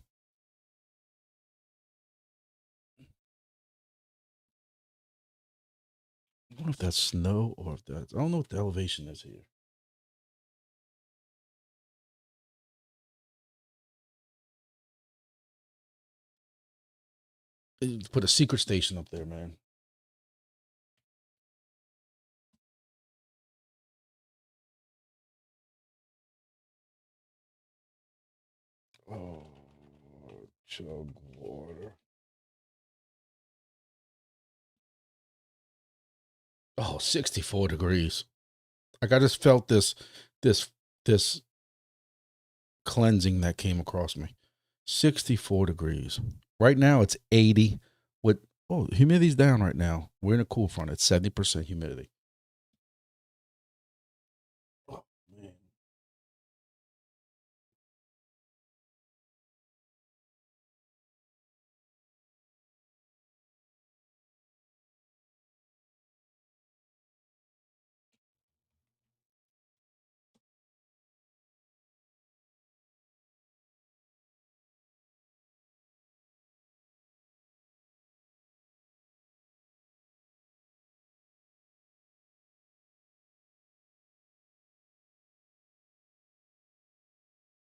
I don't know if that's snow or if that's, I don't know what the elevation is here. Put a secret station up there, man. Oh, chug water. Oh, 64 degrees. Like I just felt this cleansing that came across me. 64 degrees. Right now it's 80 with, humidity's down right now. We're in a cool front. It's 70% humidity. Oh, man.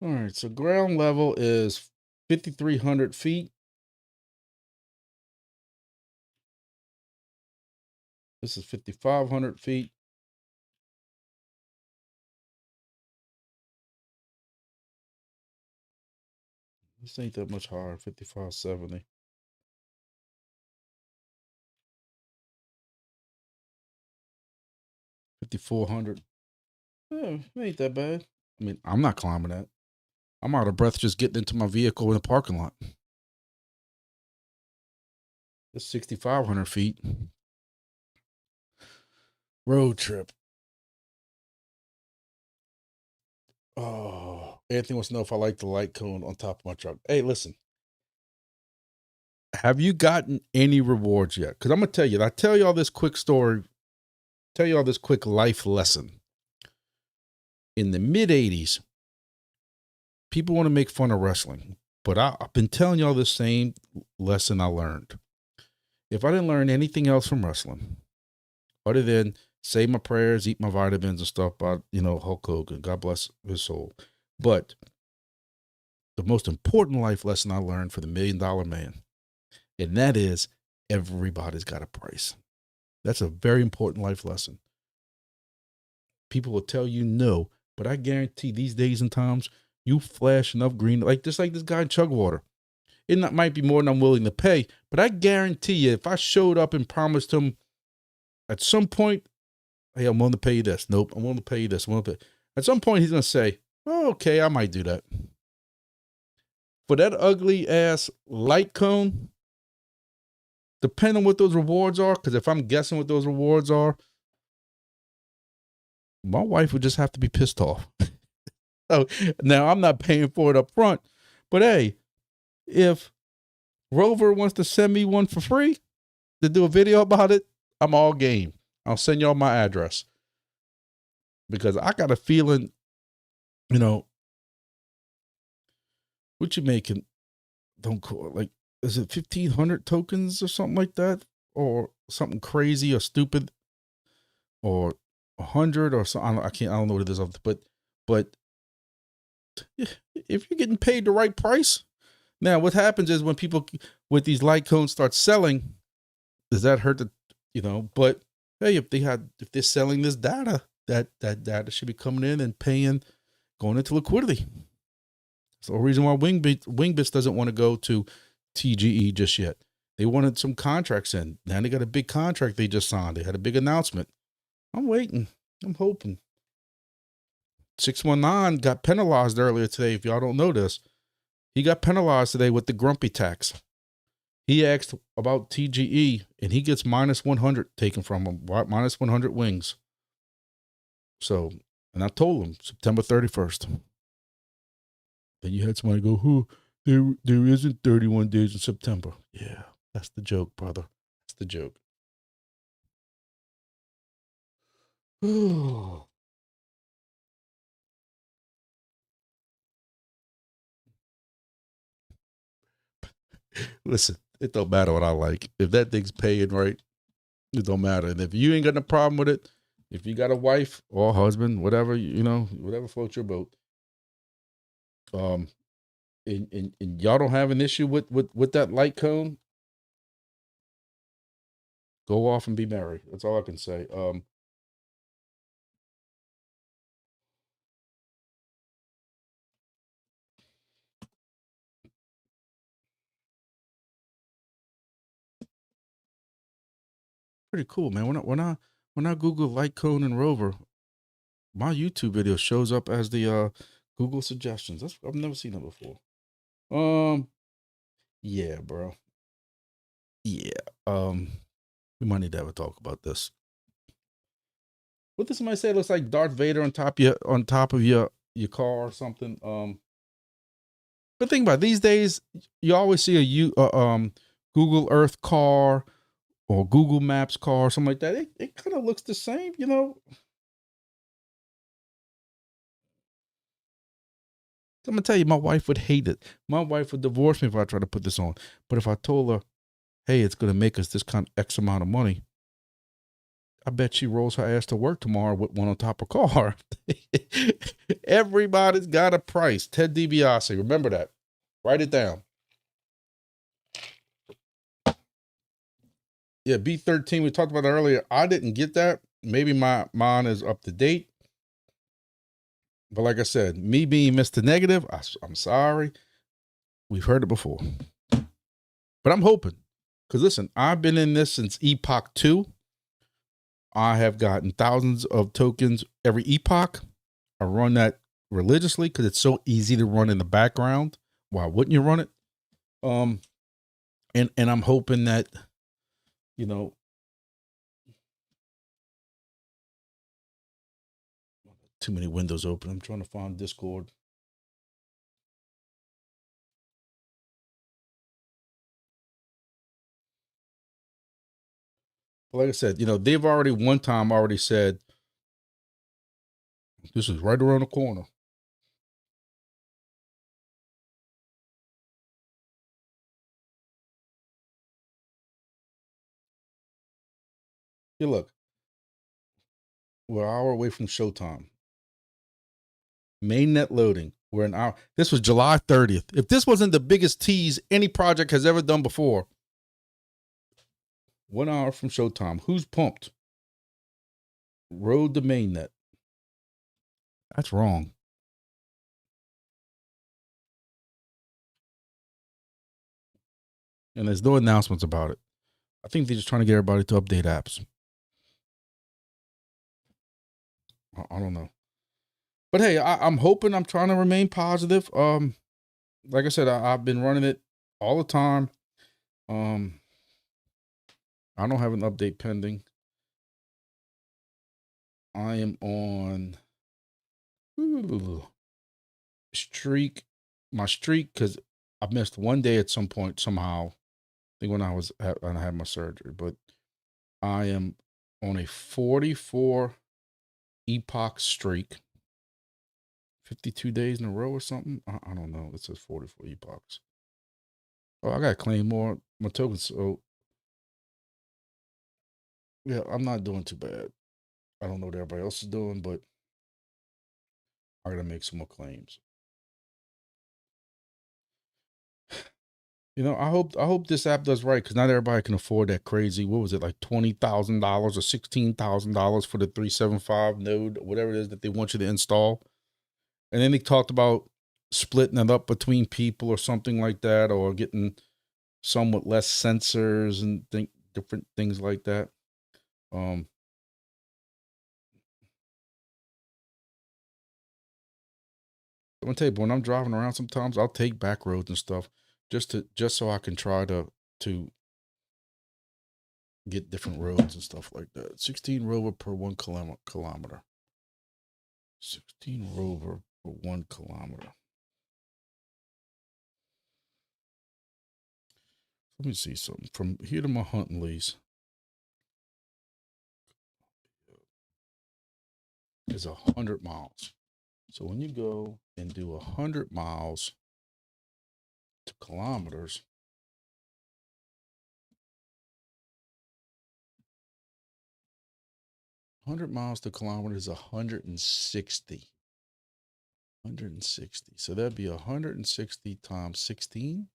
All right, so ground level is 5,300 feet. This is 5,500 feet. This ain't that much higher, 5,570. 5,400. Yeah, it ain't that bad. I mean, I'm not climbing that. I'm out of breath just getting into my vehicle in the parking lot. It's 6,500 feet. Road trip. Oh, Anthony wants to know if I like the light cone on top of my truck. Hey, listen. Have you gotten any rewards yet? Because I'm going to tell you, I tell you all this quick story, tell you all this quick life lesson. In the mid 80s, people want to make fun of wrestling, but I've been telling y'all the same lesson I learned. If I didn't learn anything else from wrestling, other than say my prayers, eat my vitamins and stuff about, Hulk Hogan, God bless his soul. But the most important life lesson I learned for the $1 Million Man, and that is everybody's got a price. That's a very important life lesson. People will tell you no, but I guarantee these days and times, you flash enough green, just like this guy in Chugwater. It might be more than I'm willing to pay, but I guarantee you, if I showed up and promised him at some point, hey, I'm willing to pay you this. Nope, I'm willing to pay you this. At some point, he's going to say, oh, okay, I might do that. For that ugly ass light cone, depending on what those rewards are, because if I'm guessing what those rewards are, my wife would just have to be pissed off. So now I'm not paying for it up front, but hey, if Rover wants to send me one for free to do a video about it, I'm all game. I'll send y'all my address because I got a feeling, what you making? Don't call it is it 1,500 tokens or something like that, or something crazy or stupid, or 100 or something? I don't know what it is, but if you're getting paid the right price, now what happens is when people with these light cones start selling, does that hurt the, but hey, if they're selling this data, that data should be coming in and going into liquidity. That's the reason why Wingbits doesn't want to go to TGE just yet. They wanted some contracts in. Now they got a big contract they just signed. They had a big announcement. I'm waiting. I'm hoping. 619 got penalized earlier today. If y'all don't know this, he got penalized today with the grumpy tax. He asked about TGE, and he gets minus 100 taken from him, minus 100 wings. So, and I told him September 31st. Then you had somebody go, there isn't 31 days in September. Yeah, that's the joke, brother. That's the joke. Listen, it don't matter what I like. If that thing's paying right, it don't matter. And if you ain't got no problem with it, if you got a wife or a husband, whatever, whatever floats your boat, and y'all don't have an issue with that light cone, go off and be merry. That's all I can say. Pretty cool, man. When I Google light cone and Rover, my YouTube video shows up as the Google suggestions. I've never seen that before. Yeah, bro. Yeah. We might need to have a talk about this. What did somebody say? It looks like Darth Vader on top of your car or something. But think about it, these days, you always see a Google Earth car or Google Maps car or something like that. It kind of looks the same, I'm gonna tell you, my wife would hate it. My wife would divorce me if I tried to put this on. But if I told her, hey, it's gonna make us this kind of X amount of money, I bet she rolls her ass to work tomorrow with one on top of her car. Everybody's got a price. Ted DiBiase, remember that. Write it down. Yeah, B13. We talked about that earlier. I didn't get that. Maybe mine is up to date. But like I said, me being Mr. Negative, I'm sorry. We've heard it before. But I'm hoping. Because listen, I've been in this since Epoch 2. I have gotten thousands of tokens every epoch. I run that religiously because it's so easy to run in the background. Why wouldn't you run it? And I'm hoping that, you know, too many windows open. I'm trying to find Discord. Like I said, you know, they've already one time already said this is right around the corner. Here, look, we're an hour away from showtime. Mainnet loading. We're an hour. This was July 30th. If this wasn't the biggest tease any project has ever done before, 1 hour from showtime. Who's pumped? Road to mainnet. That's wrong. And there's no announcements about it. I think they're just trying to get everybody to update apps. I don't know. But hey, I'm hoping. I'm trying to remain positive. Like I said, I've been running it all the time. I don't have an update pending. I am on streak. My streak, because I missed one day at some point somehow. I think when I had my surgery, but I am on a 44 epoch streak. 52 days in a row or something. I don't know. It says 44 epochs. Oh, I gotta claim more my tokens. So yeah, I'm not doing too bad. I don't know what everybody else is doing, but I gotta make some more claims. You know, I hope this app does right, because not everybody can afford that crazy. What was it, like $20,000 or $16,000 for the 375 node, whatever it is that they want you to install. And then they talked about splitting it up between people or something like that, or getting some with less sensors and different things like that. I'm gonna tell you, but when I'm driving around, sometimes I'll take back roads and stuff just so I can try to get different roads and stuff like that. 16 rover per 1 kilometer. 16 rover per 1 kilometer. Let me see something. From here to my hunting lease is 100 miles. So when you go and do 100 miles to kilometers, 100 miles to kilometers is 160. 160. So that'd be 160 times 16.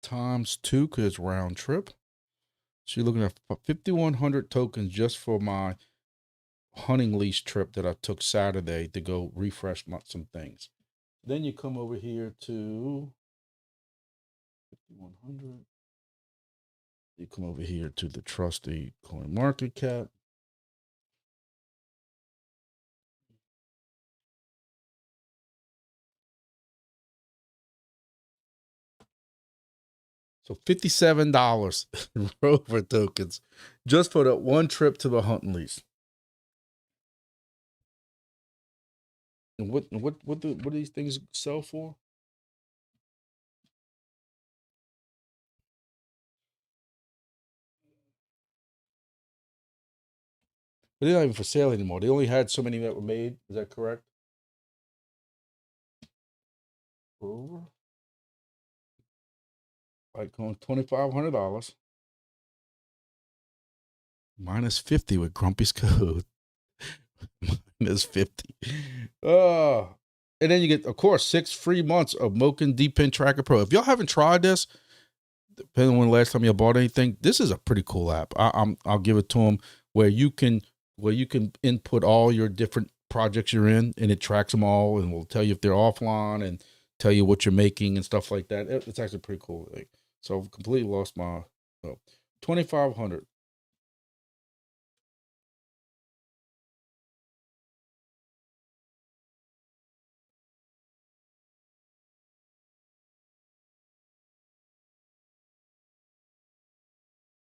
Times 2, because it's round trip. So you're looking at 5,100 tokens just for my hunting lease trip that I took Saturday to go refresh some things. Then you come over here to 5,100. You come over here to the trusty CoinMarketCap. So $57 in Rover tokens just for that one trip to the hunting lease. And what do these things sell for? But they're not even for sale anymore. They only had so many that were made. Is that correct? Rover. Litecoin, $2,500. Minus 50 with Grumpy's code. It's 50. And then you get, of course, 6 free months of Moken D-Pin Tracker Pro. If y'all haven't tried this, depending on when the last time you bought anything, this is a pretty cool app. I'll give it to them where you can input all your different projects you're in, and it tracks them all and will tell you if they're offline and tell you what you're making and stuff like that. It's actually pretty cool. So I've completely lost my 2,500.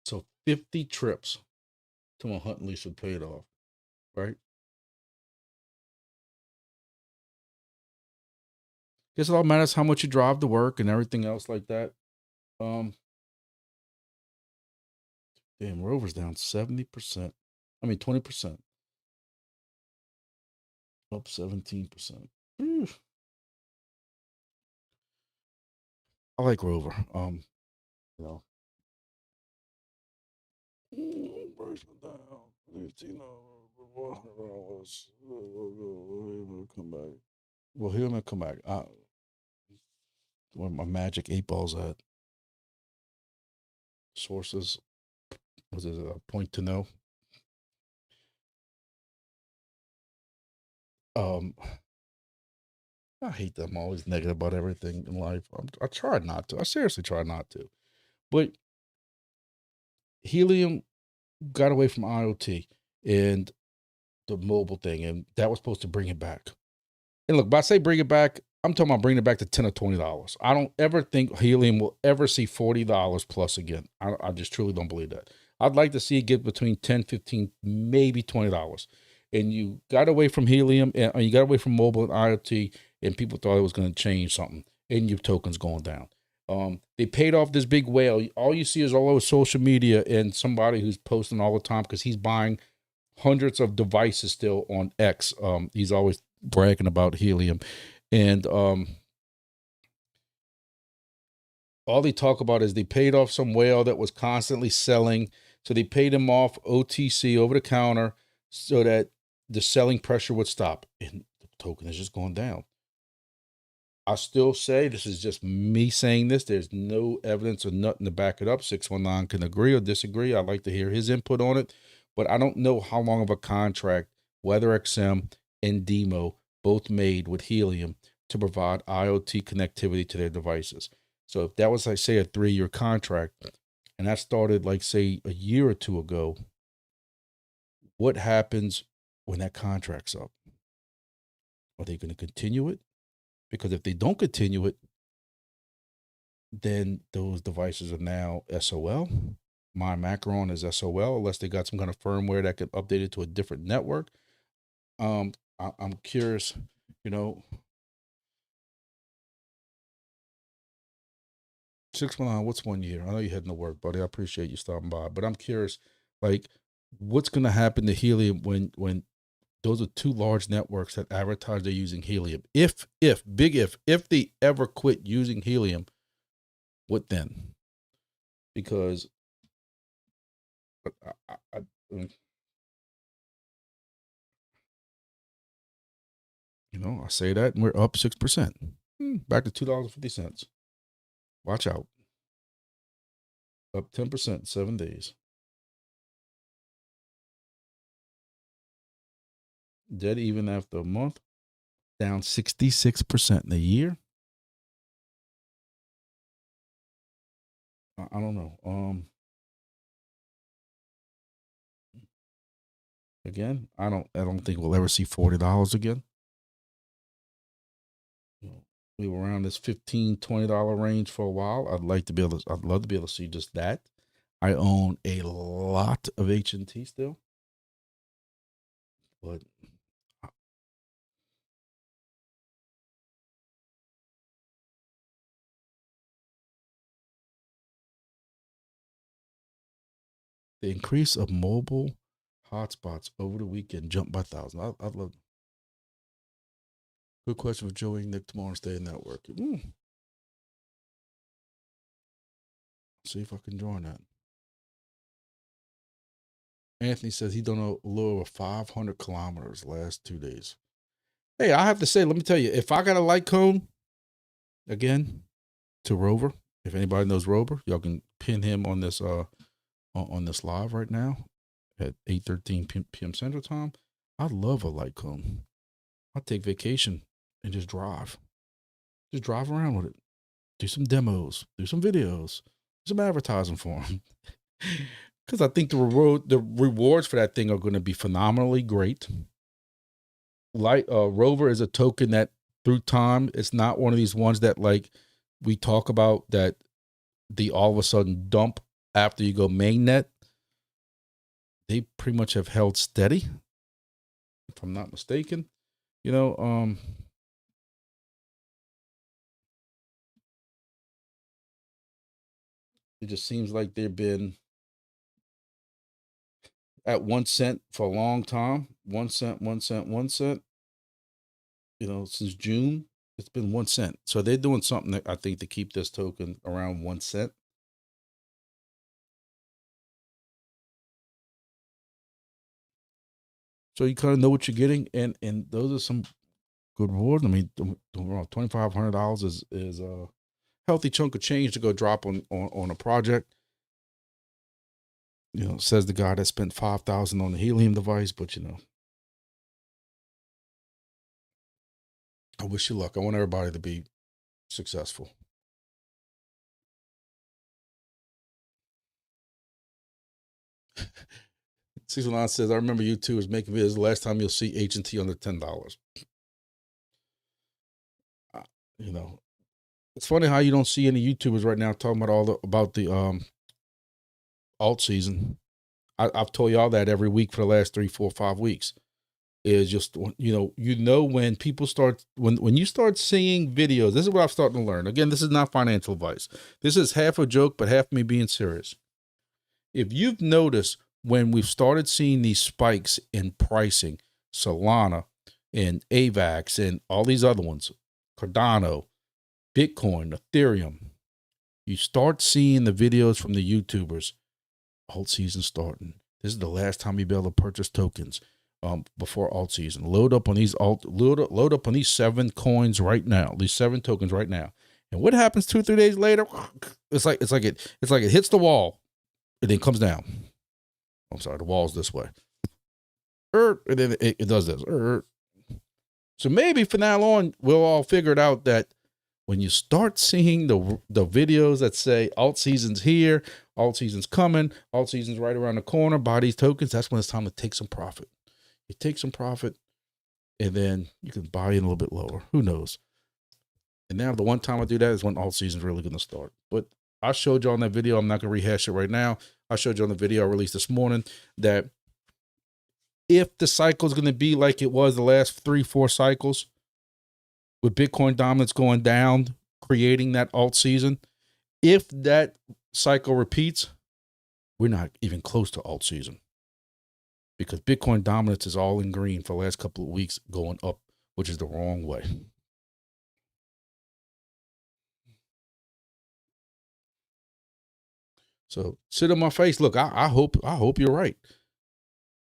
So 50 trips to my hunting lease would pay it off, right? Guess it all matters how much you drive to work and everything else like that. Damn, Rover's down 70%. I mean 20%. Up 17%. I like Rover. You know. Come back. Well, he'll come back. Where my magic 8 balls at? Sources. Was it a point to know? I hate that I'm always negative about everything in life. I try not to. I seriously try not to. But Helium got away from IoT and the mobile thing, and that was supposed to bring it back. And look, by I say bring it back, I'm talking about bringing it back to $10 or $20. I don't ever think Helium will ever see $40 plus again. I just truly don't believe that. I'd like to see it get between 10, 15, maybe $20. And you got away from Helium and you got away from mobile and IoT, and people thought it was going to change something, and your tokens going down. They paid off this big whale. All you see is all over social media and somebody who's posting all the time because he's buying hundreds of devices still on X. He's always bragging about Helium. And all they talk about is they paid off some whale that was constantly selling. So they paid him off OTC, over the counter, so that the selling pressure would stop. And the token is just going down. I still say, this is just me saying this. There's no evidence or nothing to back it up. 619 can agree or disagree. I'd like to hear his input on it. But I don't know how long of a contract WeatherXM and Demo both made with Helium to provide IoT connectivity to their devices. So if that was, like, say, a 3-year contract, and that started, like, say, a year or two ago, what happens when that contract's up? Are they going to continue it? Because if they don't continue it, then those devices are now SOL. My Macaron is SOL, unless they got some kind of firmware that could update it to a different network. I'm curious, 619, what's 1 year? I know you're heading to work, buddy. I appreciate you stopping by, but I'm curious, like, what's going to happen to Helium when those are 2 large networks that advertise they're using Helium? If they ever quit using Helium, what then? Because I say that, and we're up 6%. Back to $2.50. Watch out. Up 10% 7 days. Dead even after a month. Down 66% in a year. I don't know. Again, I don't think we'll ever see $40 again. We were around this $15, $20 range for a while. I'd love to be able to see just that. I own a lot of HNT still, but the increase of mobile hotspots over the weekend jumped by thousands. I'd love. Good question for Joey Nick tomorrow. Stay network. See if I can join that. Anthony says he done a little over 500 kilometers last 2 days. Hey, I have to say, let me tell you, if I got a light cone, again, to Rover, if anybody knows Rover, y'all can pin him on this live right now at 8:13 p.m. Central Time. I love a light cone. I'll take vacation and just drive. Just drive around with it. Do some demos. Do some videos. Do some advertising for them. Because I think the rewards for that thing are going to be phenomenally great. Rover is a token that through time, it's not one of these ones that like we talk about that the all of a sudden dump after you go mainnet. They pretty much have held steady, if I'm not mistaken. You know, it just seems like they've been at 1 cent for a long time. 1 cent, 1 cent, 1 cent. You know, since June, it's been 1 cent. So they're doing something that I think to keep this token around 1 cent. So you kind of know what you're getting, and those are some good rewards. I mean, $2,500 is a healthy chunk of change to go drop on a project. You know, says the guy that spent $5,000 on the helium device, but you know, I wish you luck. I want everybody to be successful. Season 9 says, I remember YouTubers making videos. The last time you'll see H&T under $10. You know, it's funny how you don't see any YouTubers right now talking about the alt season. I've told y'all that every week for the last 3, 4, 5 weeks. Is just, you know when people start, when you start seeing videos, this is what I'm starting to learn. Again, this is not financial advice. This is half a joke, but half me being serious. If you've noticed when we've started seeing these spikes in pricing, Solana and AVAX and all these other ones, Cardano, Bitcoin, Ethereum, you start seeing the videos from the YouTubers, alt season starting. This is the last time you'll be able to purchase tokens before alt season. Load up on these 7 coins right now, these 7 tokens right now. And what happens 2 or 3 days later? It's like it hits the wall and then comes down. I'm sorry, the wall's this way. And then it does this. So maybe from now on, we'll all figure it out that when you start seeing the videos that say alt season's here, alt season's coming, alt season's right around the corner, buy these tokens, that's when it's time to take some profit. You take some profit, and then you can buy in a little bit lower. Who knows? And now the one time I do that is when alt season's really going to start. But I showed you on that video. I'm not going to rehash it right now. I showed you on the video I released this morning that if the cycle is going to be like it was the last 3, 4 cycles, with Bitcoin dominance going down, creating that alt season, if that cycle repeats, we're not even close to alt season. Because Bitcoin dominance is all in green for the last couple of weeks going up, which is the wrong way. So sit on my face. Look, I hope you're right.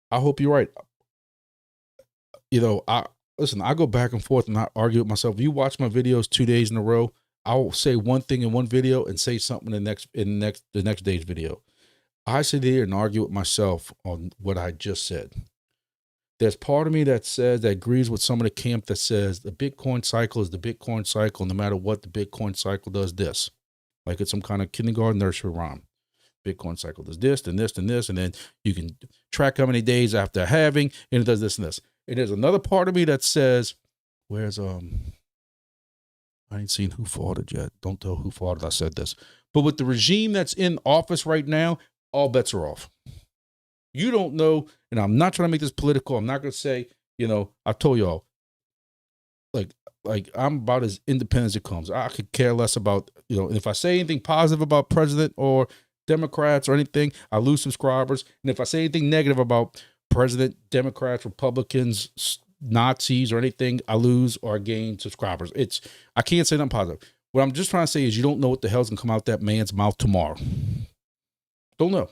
I hope you're right. You know, I go back and forth and I argue with myself. If you watch my videos 2 days in a row, I'll say one thing in one video and say something in the next day's video. I sit here and argue with myself on what I just said. There's part of me that agrees with some of the camp that says the Bitcoin cycle is the Bitcoin cycle. No matter what, the Bitcoin cycle does this. Like it's some kind of kindergarten nursery rhyme. Bitcoin cycle does this and this and this. And then you can track how many days after halving and it does this and this. And there's another part of me that says, I ain't seen who fought it yet. Don't tell who fought it. I said this. But with the regime that's in office right now, all bets are off. You don't know, and I'm not trying to make this political. I'm not going to say, you know, I told y'all, like I'm about as independent as it comes. I could care less about, you know, and if I say anything positive about president or Democrats or anything, I lose subscribers. And if I say anything negative about president, Democrats, Republicans, Nazis or anything, I lose or I gain subscribers. I can't say nothing positive. What I'm just trying to say is you don't know what the hell's going to come out that man's mouth tomorrow. Don't know.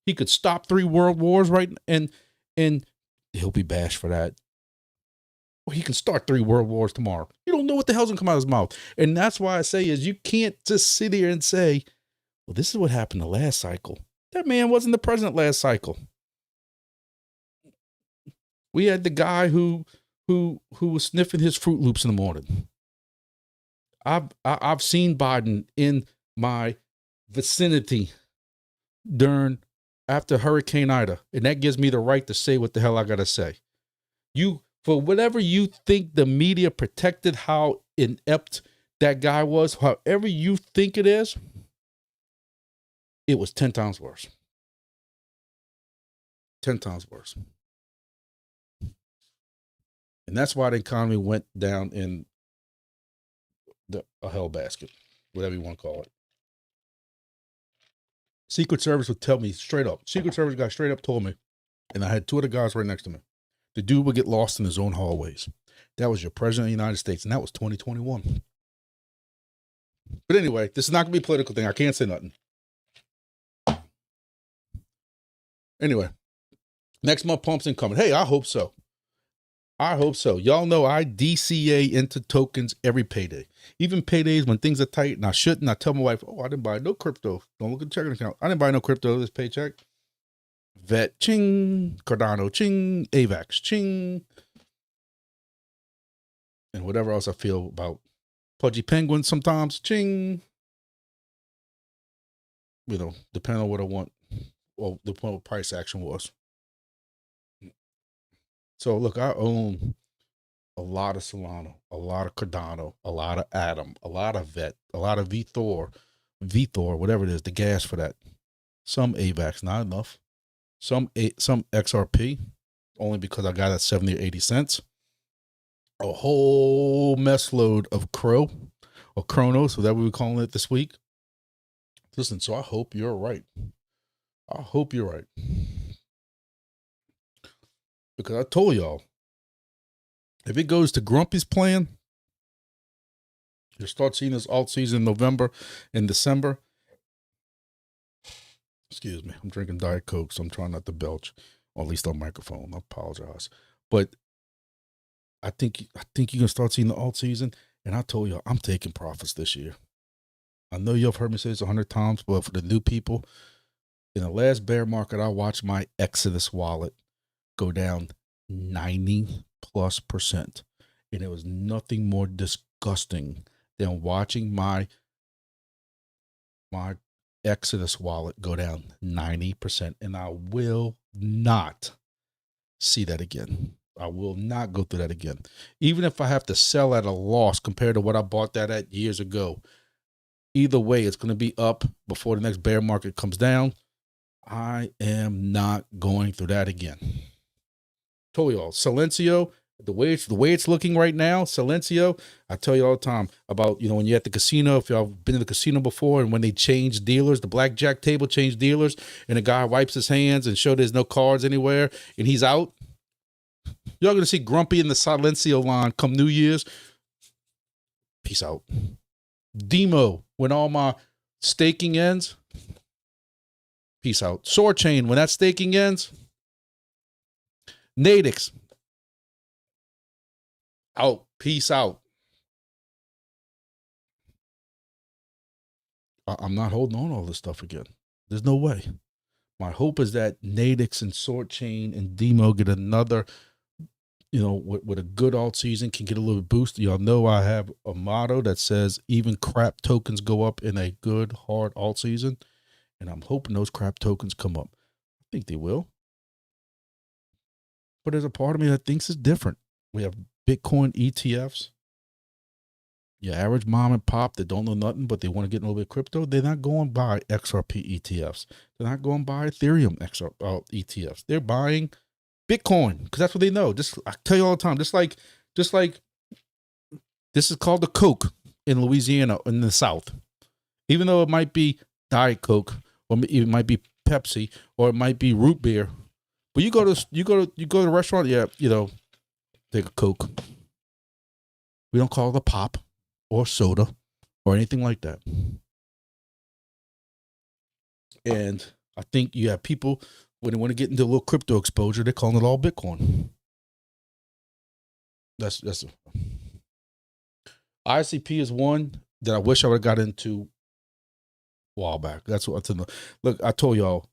He could stop 3 world wars, right? And he'll be bashed for that. Well, he can start 3 world wars tomorrow. You don't know what the hell's gonna come out of his mouth. And that's why I say is you can't just sit here and say, well, this is what happened the last cycle. That man wasn't the president last cycle. We had the guy who was sniffing his Fruit Loops in the morning. I've seen Biden in my vicinity after Hurricane Ida, and that gives me the right to say what the hell I gotta say. For whatever you think the media protected how inept that guy was, however you think it is, it was 10 times worse. 10 times worse. And that's why the economy went down in a hell basket, whatever you want to call it. Secret Service would tell me straight up. Secret Service guy straight up told me, and I had 2 other guys right next to me. The dude would get lost in his own hallways. That was your president of the United States, and that was 2021. But anyway, this is not going to be a political thing. I can't say nothing. Anyway, next month pumps incoming. Hey, I hope so. I hope so. Y'all know I DCA into tokens every payday. Even paydays when things are tight and I shouldn't. I tell my wife, oh, I didn't buy no crypto. Don't look at the checking account. I didn't buy no crypto this paycheck. Vet, ching. Cardano, ching. AVAX, ching. And whatever else I feel about Pudgy Penguin sometimes, ching. You know, depending on what I want. Well, depending on what price action was. So look, I own a lot of Solana, a lot of Cardano, a lot of Atom, a lot of Vet, a lot of VeThor, whatever it is, the gas for that. Some AVAX, not enough. Some XRP, only because I got it at 70 or 80 cents. A whole mess load of Crow or Chronos, whatever we're calling it this week. Listen, so I hope you're right. I hope you're right. Because I told y'all, if it goes to Grumpy's plan, you'll start seeing this alt season in November and December. Excuse me, I'm drinking Diet Coke, so I'm trying not to belch, or at least on microphone. I apologize. But I think you're gonna start seeing the alt season, and I told y'all I'm taking profits this year. I know you've heard me say this 100 times, but for the new people, in the last bear market, I watched my Exodus wallet go down 90+%. And it was nothing more disgusting than watching my Exodus wallet go down 90%. And I will not see that again. I will not go through that again. Even if I have to sell at a loss compared to what I bought that at years ago. Either way, it's going to be up before the next bear market comes down. I am not going through that again. Told y'all, Silencio, the way it's looking right now, Silencio, I tell you all the time about, when you're at the casino, if y'all been to the casino before, and when they change dealers, the blackjack table changed dealers, and the guy wipes his hands and show there's no cards anywhere, and he's out. Y'all gonna see Grumpy in the Silencio line come New Year's. Peace out. Demo, when all my staking ends. Peace out. Sword Chain, when that staking ends. Nadix, out. Peace out. I'm not holding on to all this stuff again. There's no way. My hope is that Nadix and Sword Chain and Demo get another, with a good alt season, can get a little boost. Y'all know I have a motto that says even crap tokens go up in a good, hard alt season. And I'm hoping those crap tokens come up. I think they will. But there's a part of me that thinks it's different. We have Bitcoin ETFs. Your average mom and pop that don't know nothing, but they want to get a little bit of crypto, they're not going to buy XRP ETFs. They're not going to buy Ethereum ETFs. They're buying Bitcoin because that's what they know. I tell you all the time, just like this is called the Coke in Louisiana in the South. Even though it might be Diet Coke, or it might be Pepsi, or it might be root beer. But you go to the restaurant, take a Coke. We don't call it a pop or soda or anything like that. And I think you have people, when they want to get into a little crypto exposure, they're calling it all Bitcoin. That's ICP is one that I wish I would have got into a while back. That's what look, I told y'all,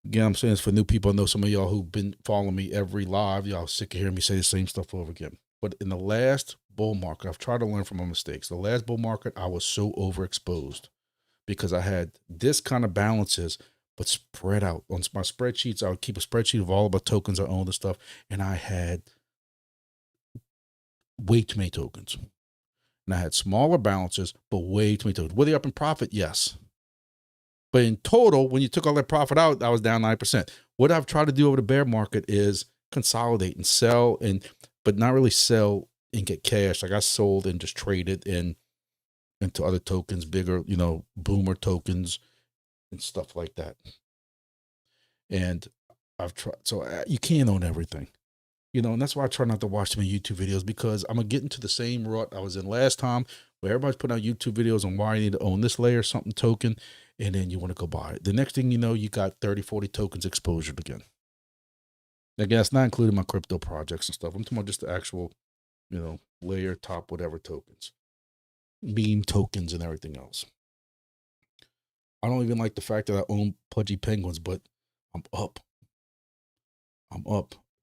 again, I'm saying this for new people. I know some of y'all who've been following me every live, y'all sick of hearing me say the same stuff over again. But in the last bull market, I've tried to learn from my mistakes. The last bull market, I was so overexposed because I had this kind of balances, but spread out. On my spreadsheets, I would keep a spreadsheet of all of my tokens I owned and stuff, and I had way too many tokens. And I had smaller balances, but way too many tokens. Were they up in profit? Yes. But in total, when you took all that profit out, I was down 9%. What I've tried to do over the bear market is consolidate and sell, but not really sell and get cash. Like I sold and just traded into other tokens, bigger, boomer tokens and stuff like that. And I've tried, so you can't own everything, and that's why I try not to watch too many YouTube videos, because I'm going to get into the same rut I was in last time, where everybody's putting out YouTube videos on why you need to own this layer something token, and then you want to go buy it. The next thing you know, you got 30, 40 tokens exposure again. Again, it's not including my crypto projects and stuff. I'm talking about just the actual, layer, top, whatever tokens, meme tokens and everything else. I don't even like the fact that I own Pudgy Penguins, but I'm up.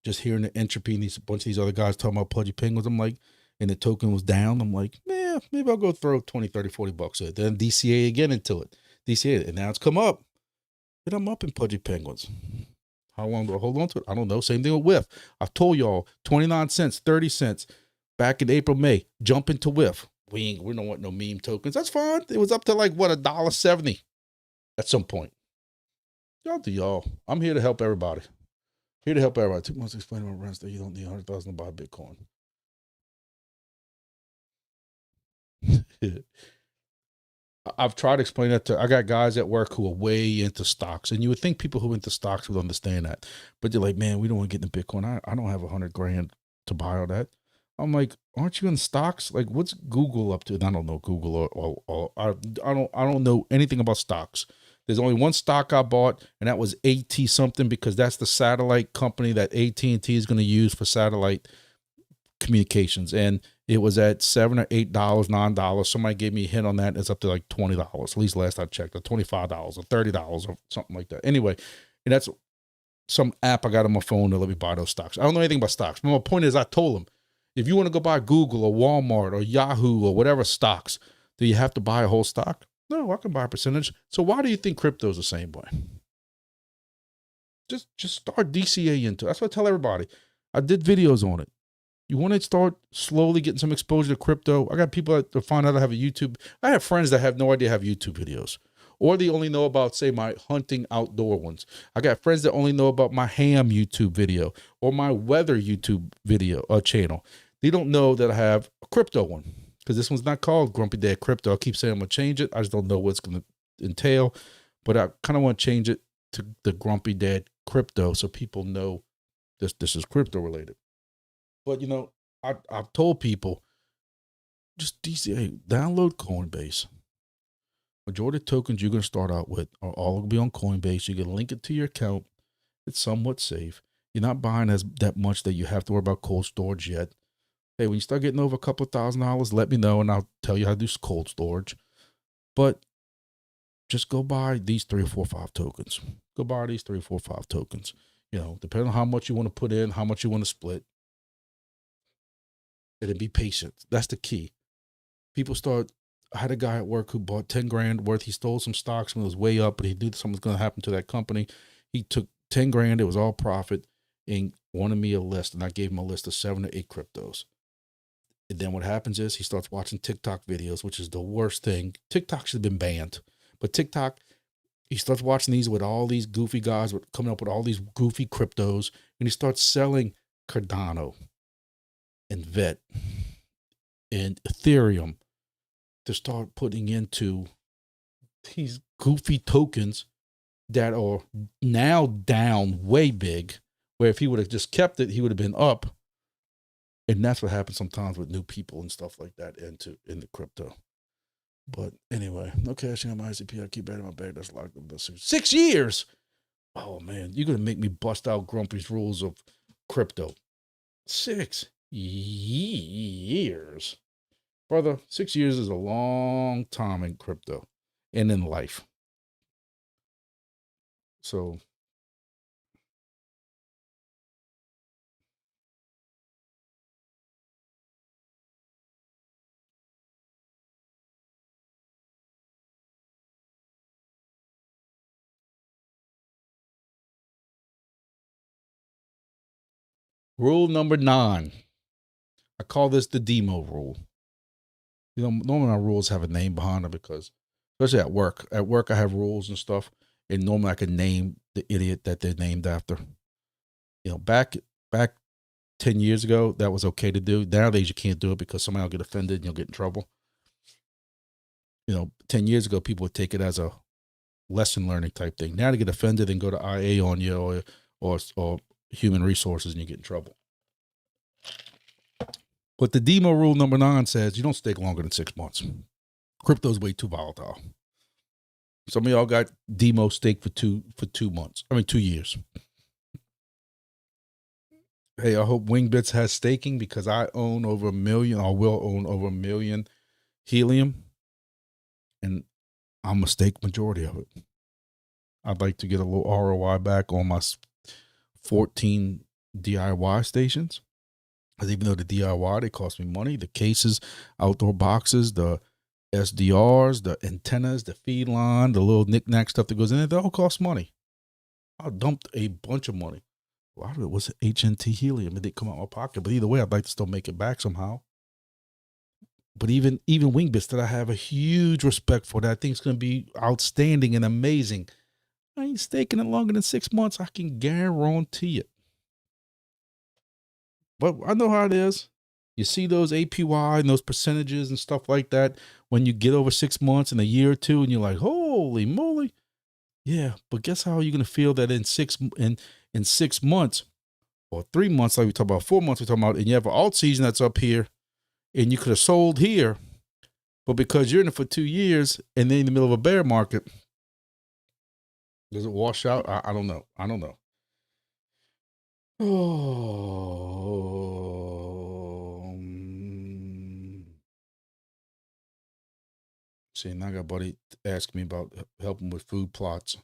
Just hearing the entropy and a bunch of these other guys talking about Pudgy Penguins, I'm like, and the token was down. I'm like, man, maybe I'll go throw 20, 30, 40 bucks at it. Then DCA again into it. DCA, and now it's come up. And I'm up in Pudgy Penguins. How long do I hold on to it? I don't know. Same thing with WIF. I've told y'all 29 cents, 30 cents back in April, May. Jump into WIF. We don't want no meme tokens. That's fine. It was up to like what, $1.70 at some point. Y'all do y'all. I'm here to help everybody. Here to help everybody. 2 months explaining about rents that you don't need 100,000 to buy Bitcoin. I've tried to explain that I got guys at work who are way into stocks, and you would think people who are into stocks would understand that, but they're like, man, we don't want to get into Bitcoin. I don't have 100 grand to buy all that. I'm like, aren't you in stocks? Like, what's Google up to? And I don't know Google or I don't know anything about stocks. There's only one stock I bought, and that was AT something, because that's the satellite company that AT&T is going to use for satellite communications. And it was at $7 or $8, $9. Somebody gave me a hint on that. It's up to like $20, at least last I checked, or $25 or $30 or something like that. Anyway, and that's some app I got on my phone to let me buy those stocks. I don't know anything about stocks. But my point is, I told them, if you want to go buy Google or Walmart or Yahoo or whatever stocks, do you have to buy a whole stock? No, I can buy a percentage. So why do you think crypto is the same way? Just start DCA into it. That's what I tell everybody. I did videos on it. You want to start slowly getting some exposure to crypto. I got people that find out I have a YouTube. I have friends that have no idea I have YouTube videos, or they only know about, say, my hunting outdoor ones. I got friends that only know about my ham YouTube video or my weather YouTube video channel. They don't know that I have a crypto one, because this one's not called Grumpy Dad Crypto. I keep saying I'm going to change it. I just don't know what it's going to entail, but I kind of want to change it to the Grumpy Dad Crypto so people know this is crypto related. But, I've told people, just DCA, download Coinbase. Majority of tokens you're going to start out with are all going to be on Coinbase. You can link it to your account. It's somewhat safe. You're not buying that much that you have to worry about cold storage yet. Hey, when you start getting over a couple of $1,000, let me know, and I'll tell you how to do cold storage. But just go buy these 3 or 4 or 5 tokens. Go buy these 3 or 4 or 5 tokens. Depending on how much you want to put in, how much you want to split. And then be patient. That's the key. I had a guy at work who bought 10 grand worth. He stole some stocks when it was way up, but he knew something was going to happen to that company. He took 10 grand. It was all profit, and wanted me a list. And I gave him a list of 7 or 8 cryptos. And then what happens is he starts watching TikTok videos, which is the worst thing. TikTok should have been banned, but TikTok, he starts watching these with all these goofy guys coming up with all these goofy cryptos, and he starts selling Cardano and VET and Ethereum to start putting into these goofy tokens that are now down way big, where if he would have just kept it, he would have been up. And that's what happens sometimes with new people and stuff like that into crypto. But anyway, no cashing on my ICP. I keep that in my bag. That's locked up. 6 years. Oh man, you're gonna make me bust out Grumpy's rules of crypto. 6 years, brother. 6 years is a long time in crypto and in life. So rule number 9. I call this the demo rule. You know, normally my rules have a name behind them because, especially at work. At work, I have rules and stuff, and normally I can name the idiot that they're named after. You know, back 10 years ago, that was okay to do. Nowadays, you can't do it because somebody will get offended and you'll get in trouble. You know, 10 years ago, people would take it as a lesson learning type thing. Now they get offended and go to IA on you or human resources and you get in trouble. But the demo rule number 9 says you don't stake longer than 6 months. Crypto's way too volatile. Some of y'all got demo stake for 2 months. 2 years. Hey, I hope Wingbits has staking because I own over 1 million. I will own over 1 million helium, and I'm a stake majority of it. I'd like to get a little ROI back on my 14 DIY stations. Because even though the DIY, they cost me money, the cases, outdoor boxes, the SDRs, the antennas, the feed line, the little knick-knack stuff that goes in it, they all cost money. I dumped a bunch of money. A lot of it was HNT helium. It didn't come out of my pocket. But either way, I'd like to still make it back somehow. But even Wingbits that I have a huge respect for, that I think is going to be outstanding and amazing. I ain't staking it longer than 6 months. I can guarantee it. But I know how it is. You see those APY and those percentages and stuff like that when you get over 6 months and a year or two, and you're like, holy moly. Yeah, but guess how you're going to feel that in 6 months or 3 months, like we talk about, 4 months we talking about, and you have an alt season that's up here and you could have sold here, but because you're in it for 2 years and then in the middle of a bear market, does it wash out? I don't know. Oh. See, now I got a buddy asking me about helping with food plots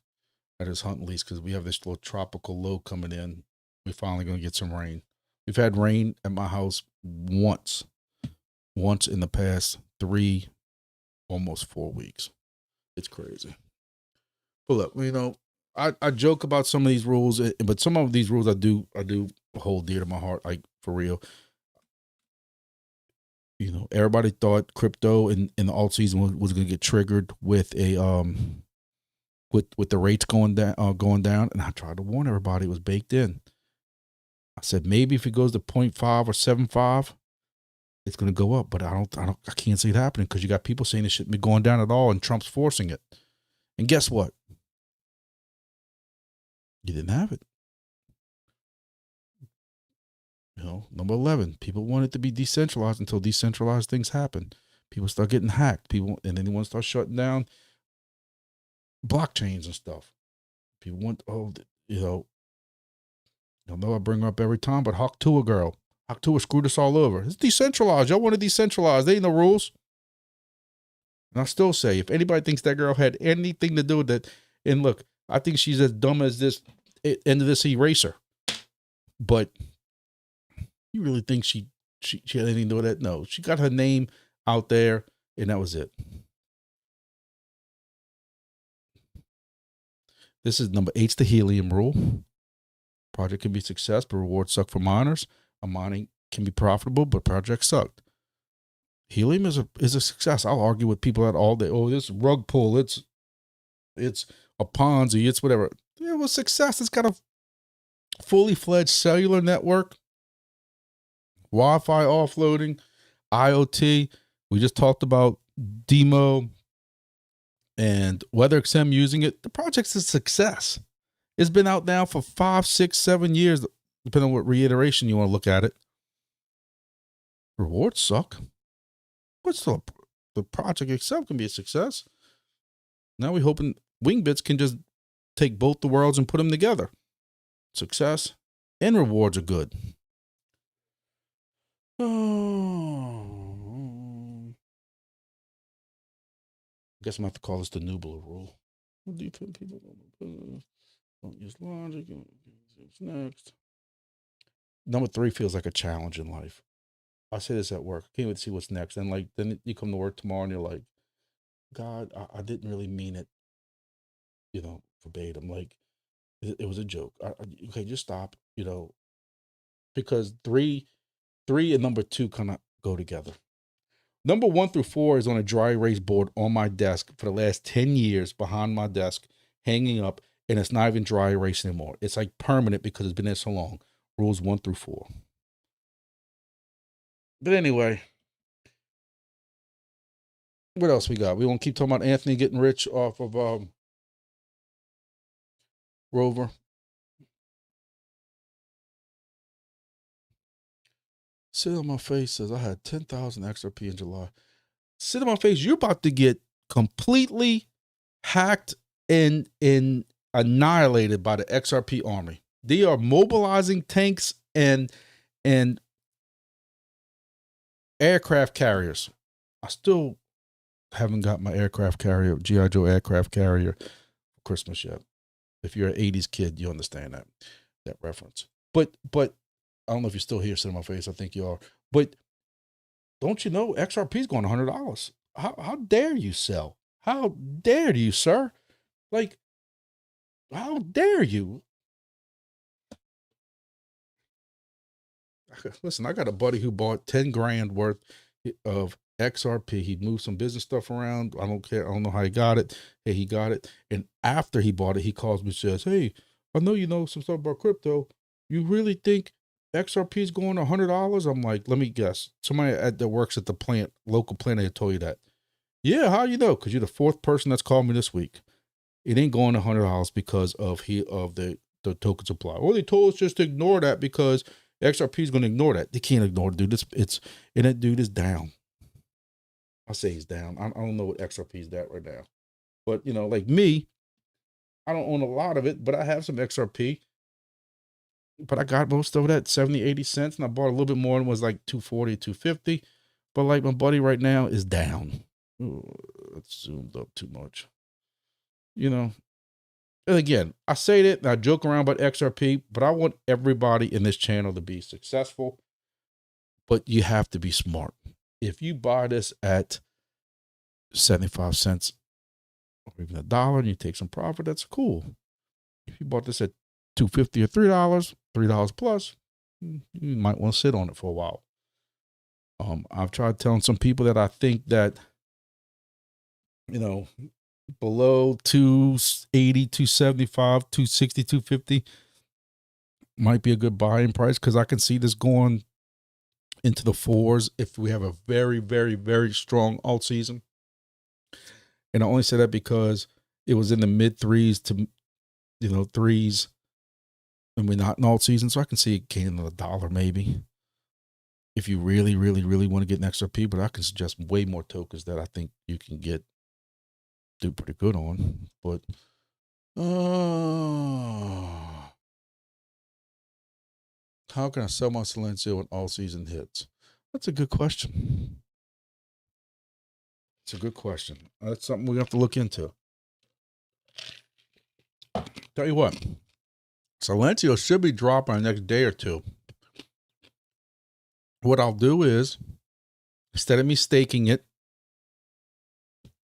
at his hunting lease because we have this little tropical low coming in. We're finally going to get some rain. We've had rain at my house once in the past 3, almost 4 weeks. It's crazy. But look, you know, I joke about some of these rules, but some of these rules I do hold dear to my heart, like for real. You know, everybody thought crypto in the alt season was going to get triggered with a with the rates going down, and I tried to warn everybody it was baked in. I said maybe if it goes to 0.5 or 7.5, it's going to go up, but I can't see it happening because you got people saying it shouldn't be going down at all, and Trump's forcing it. And guess what? You didn't have it. You know, number 11, people want it to be decentralized until decentralized things happen. People start getting hacked. And then they want to start shutting down blockchains and stuff. People want, I know I bring her up every time, but Hawk Tuah girl. Hawk Tuah screwed us all over. It's decentralized. Y'all want to decentralize. There ain't no rules. And I still say, if anybody thinks that girl had anything to do with that, and look, I think she's as dumb as this end of this eraser. But you really think she had anything to do with that? No, she got her name out there, and that was it. This is number 8's the helium rule. Project can be a success, but rewards suck for miners. A mining can be profitable, but projects sucked. Helium is a success. I'll argue with people that all day. Oh, this rug pull, it's a Ponzi, it's whatever. It was success. It's got a fully fledged cellular network, Wi-Fi offloading, IoT. We just talked about Demo and WeatherXM using it. The project's a success. It's been out now for 5, 6, 7 years, depending on what reiteration you want to look at it. Rewards suck. What's up? the project itself can be a success. Now we're hoping Wingbits can just take both the worlds and put them together. Success and rewards are good. Oh. I guess I'm going to have to call this the Nubler rule. What do you put people don't use logic? What's next? Number 3 feels like a challenge in life. I say this at work. I can't wait to see what's next. And like, then you come to work tomorrow and you're like, God, I didn't really mean it, verbatim. Like, it was a joke. Okay, just stop, because 3 and number 2 kind of go together. Number 1 through 4 is on a dry erase board on my desk for the last 10 years behind my desk, hanging up, and it's not even dry erase anymore. It's like permanent because it's been there so long. Rules 1 through 4. But anyway, what else we got? We want to keep talking about Anthony getting rich off of Rover. Sit on my face says I had 10,000 XRP in July. Sit on my face, you're about to get completely hacked and annihilated by the XRP army. They are mobilizing tanks and aircraft carriers. I still haven't got my aircraft carrier, G.I. Joe aircraft carrier for Christmas yet. If you're an 80s kid, you understand that reference. But I don't know if you're still here sitting on my face. I think you are. But don't you know XRP is going $100? How dare you sell? How dare you, sir? Like, how dare you? Listen, I got a buddy who bought 10 grand worth of XRP. He moved some business stuff around. I don't care. I don't know how he got it. Hey, he got it. And after he bought it, he calls me and says, hey, I know you know some stuff about crypto. You really think XRP is going $100? I'm like, let me guess. Somebody that works at the plant, local plant, they told you that. Yeah, how you know? Because you're the 4th person that's called me this week. It ain't going $100 because of the token supply. Well, they told us just to ignore that because XRP is going to ignore that. They can't ignore it, dude. And that dude is down. I say he's down. I don't know what XRP is at right now. But, like me, I don't own a lot of it, but I have some XRP. But I got most of it at 70, 80 cents, and I bought a little bit more and was like 240, 250. But like my buddy right now is down. Ooh, it's zoomed up too much. And again, I say that and I joke around about XRP, but I want everybody in this channel to be successful. But you have to be smart. If you buy this at 75 cents or even $1 and you take some profit, that's cool. If you bought this at $2.50 or $3 plus, you might want to sit on it for a while. I've tried telling some people that I think that, below 280, 275, 260, 250 might be a good buying price because I can see this going into the 4s if we have a very, very, very strong alt season. And I only say that because it was in the mid 3s to 3s, and we're not in alt season, so I can see it gaining $1 maybe. If you really, really, really want to get an XRP, but I can suggest way more tokens that I think you can do pretty good on. But how can I sell my Silencio when all season hits? That's a good question. It's a good question. That's something we have to look into. Tell you what, Silencio should be dropping the next day or two. What I'll do is, instead of me staking it,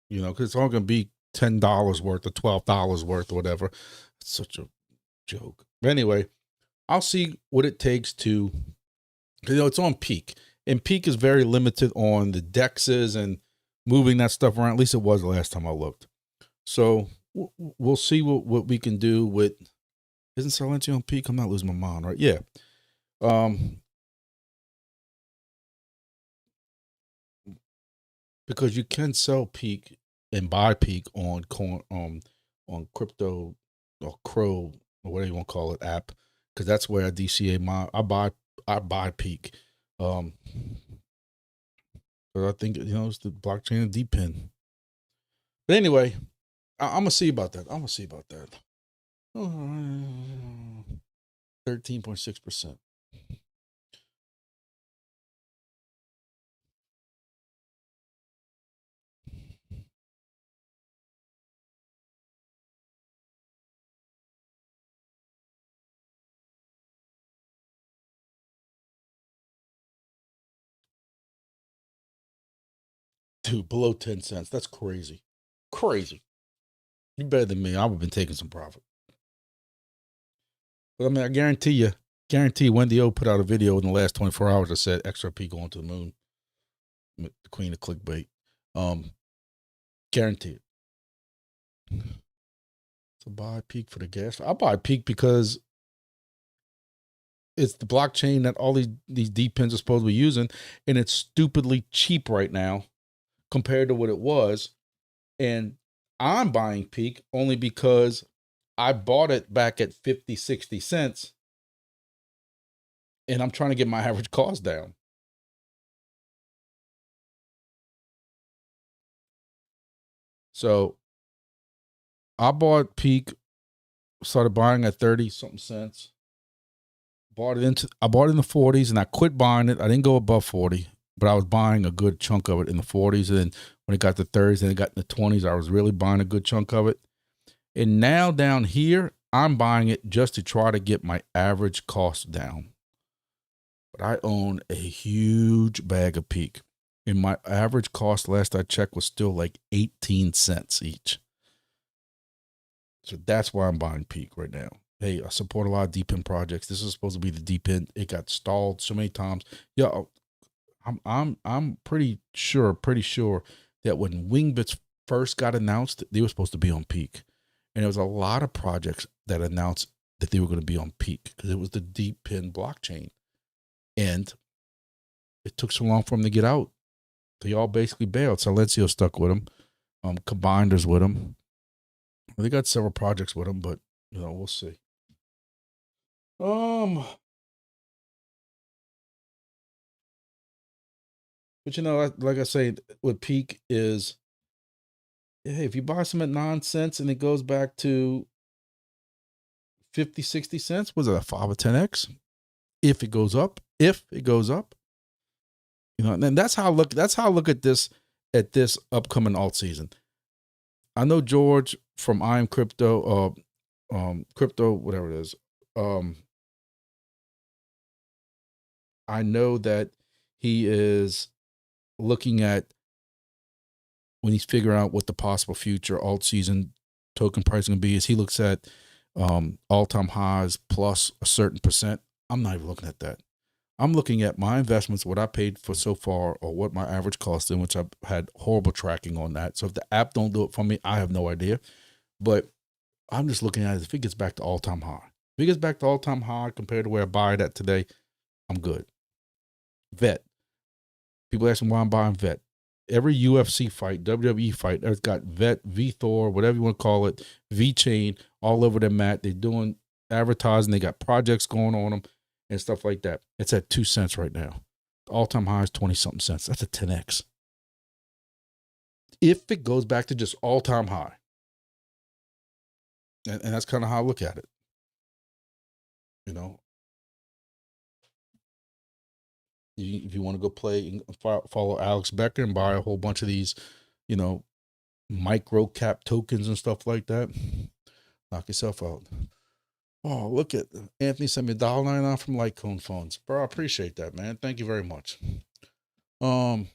because it's all going to be $10 worth or $12 worth or whatever. It's such a joke. But anyway, I'll see what it takes to, it's on Peak. And Peak is very limited on the dexes and moving that stuff around. At least it was the last time I looked. So we'll see what we can do with, isn't Silencio on Peak? I'm not losing my mind, right? Yeah. Because you can sell Peak and buy Peak on crypto or Crow or whatever you want to call it app, because that's where I DCA I buy Peak. Because I think, it's the blockchain and DePIN. But anyway, I'm going to see about that. 13.6%. Dude, below 10 cents. That's crazy. Crazy. You better than me. I would have been taking some profit. But I mean, I guarantee Wendy O put out a video in the last 24 hours that said XRP going to the moon. The queen of clickbait. Guarantee it. So buy peak for the gas. I'll buy peak because it's the blockchain that all these DePINs are supposed to be using, and it's stupidly cheap right now compared to what it was. And I'm buying peak only because I bought it back at 50, 60 cents, and I'm trying to get my average cost down. So I bought peak, started buying at 30 something cents. I bought it in the 40s, and I quit buying it. I didn't go above 40, but I was buying a good chunk of it in the 40s. And then when it got to 30s and it got in the 20s, I was really buying a good chunk of it. And now down here, I'm buying it just to try to get my average cost down. But I own a huge bag of peak, and my average cost last I checked was still like 18 cents each. So that's why I'm buying peak right now. Hey, I support a lot of DePIN projects. This is supposed to be the DePIN. It got stalled so many times. Yeah, I'm pretty sure that when Wingbits first got announced, they were supposed to be on peak. And there was a lot of projects that announced that they were going to be on peak because it was the DePIN blockchain. And it took so long for them to get out. They all basically bailed. Silencio stuck with them. Combinders with them. They got several projects with them, but we'll see. But like I say, with peak is, hey, if you buy some at 9 cents and it goes back to 50, 60 cents, was it a 5 or 10x? If it goes up, and that's how I look at this upcoming alt season. I know George from I Am Crypto, crypto, whatever it is. I know that he is looking at, when he's figuring out what the possible future alt season token price is going to be, is he looks at all-time highs plus a certain percent. I'm not even looking at that. I'm looking at my investments, what I paid for so far, or what my average cost in, which I've had horrible tracking on that. So if the app don't do it for me, I have no idea. But I'm just looking at it. If it gets back to all-time high, compared to where I buy it at today, I'm good. Vet. People ask me why I'm buying Vet. Every UFC fight, WWE fight, it's got Vet, VeThor, whatever you want to call it, VeChain, all over their mat. They're doing advertising. They got projects going on them and stuff like that. It's at 2 cents right now. The all-time high is 20-something cents. That's a 10x. If it goes back to just all-time high. And that's kind of how I look at it. If you want to go play and follow Alex Becker and buy a whole bunch of these, micro cap tokens and stuff like that, knock yourself out. Oh, look at Anthony sent me $1.99 from Litecoin Funds. Bro, I appreciate that, man. Thank you very much. But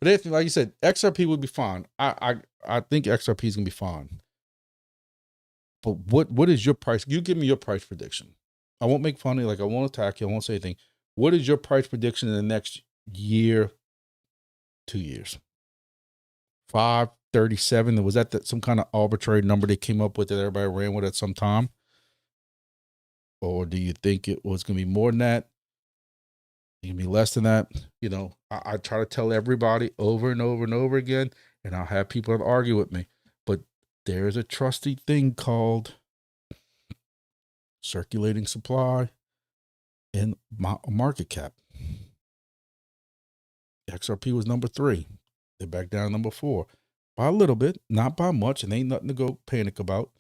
Anthony, like you said, XRP would be fine. I think XRP is gonna be fine. But what is your price? You give me your price prediction. I won't make fun of you. Like, I won't attack you. I won't say anything. What is your price prediction in the next year, 2 years? 537. Was that some kind of arbitrary number they came up with that everybody ran with at some time? Or do you think it was going to be more than that? It can be less than that. I try to tell everybody over and over and over again, and I'll have people that argue with me. But there's a trusty thing called circulating supply. in my market cap. XRP was number 3. They're back down to number 4 by a little bit, not by much, and ain't nothing to go panic about.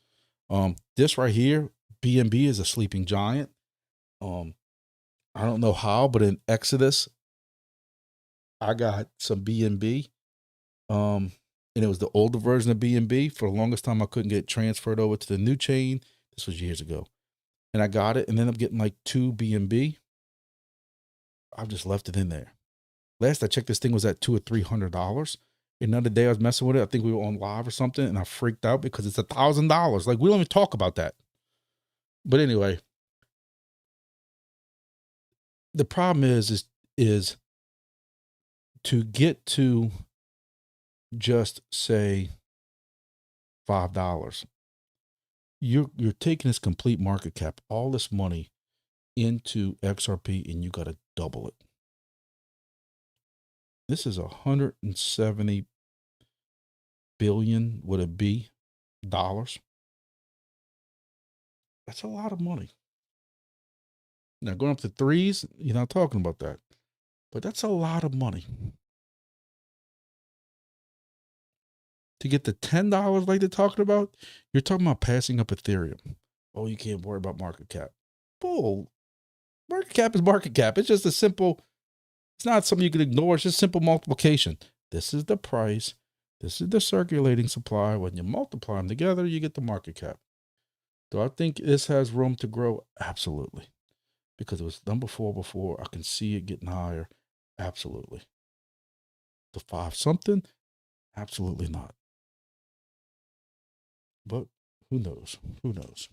This right here, BNB, is a sleeping giant. I don't know how, but in Exodus, I got some BNB. And it was the older version of BNB. For the longest time, I couldn't get transferred over to the new chain. This was years ago. And I got it and ended up getting like 2 BNB. I've just left it in there. Last I checked, this thing was at $200 or $300. Another day I was messing with it. I think we were on live or something, and I freaked out because it's $1,000. Like, we don't even talk about that. But anyway, the problem is to get to just say $5. You're taking this complete market cap, all this money into XRP, and you got to double it. This is 170 billion, would it be, dollars? That's a lot of money. Now, going up to 3s, you're not talking about that. But that's a lot of money. To get to $10 like they're talking about, you're talking about passing up Ethereum. Oh, you can't worry about market cap. Bull. Market cap is market cap. It's just a simple, it's not something you can ignore. It's just simple multiplication. This is the price. This is the circulating supply. When you multiply them together, you get the market cap. Do I think this has room to grow? Absolutely. Because it was number 4 before. I can see it getting higher. Absolutely. The 5 something? Absolutely not. But who knows? Who knows?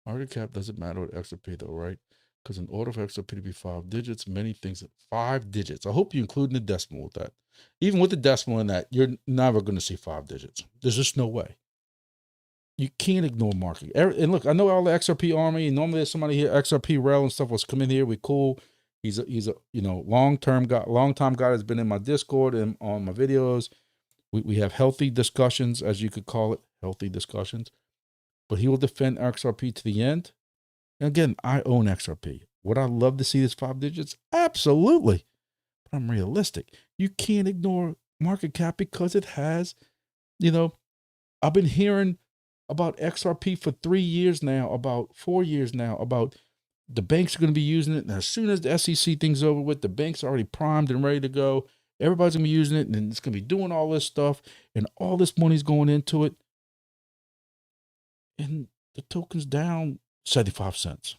Market cap doesn't matter with XRP though, right? Because in order for XRP to be 5 digits, many things, 5 digits. I hope you include the decimal with that. Even with the decimal in that, you're never going to see 5 digits. There's just no way. You can't ignore market. And look, I know all the XRP army, and normally there's somebody here, XRP Rel and stuff was coming here. We cool. He's a long-time guy has been in my Discord and on my videos. We have healthy discussions, as you could call it, healthy discussions. But he will defend XRP to the end. And again, I own XRP. Would I love to see this 5 digits? Absolutely. But I'm realistic. You can't ignore market cap because it has, I've been hearing about XRP for 3 years now, about 4 years now, about the banks are going to be using it. And as soon as the SEC thing's over with, the banks are already primed and ready to go. Everybody's going to be using it, and it's going to be doing all this stuff, and all this money's going into it. And the token's down 75 cents.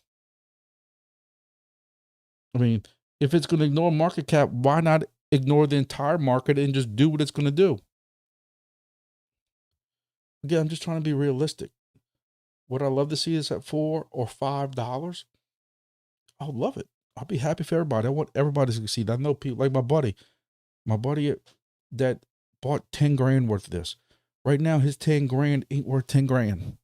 I mean, if it's going to ignore market cap, why not ignore the entire market and just do what it's going to do? Again, I'm just trying to be realistic. Would I love to see this at $4 or $5? I would love it. I'll be happy for everybody. I want everybody to succeed. I know people like my buddy that bought 10 grand worth of this. Right now, his 10 grand ain't worth 10 grand.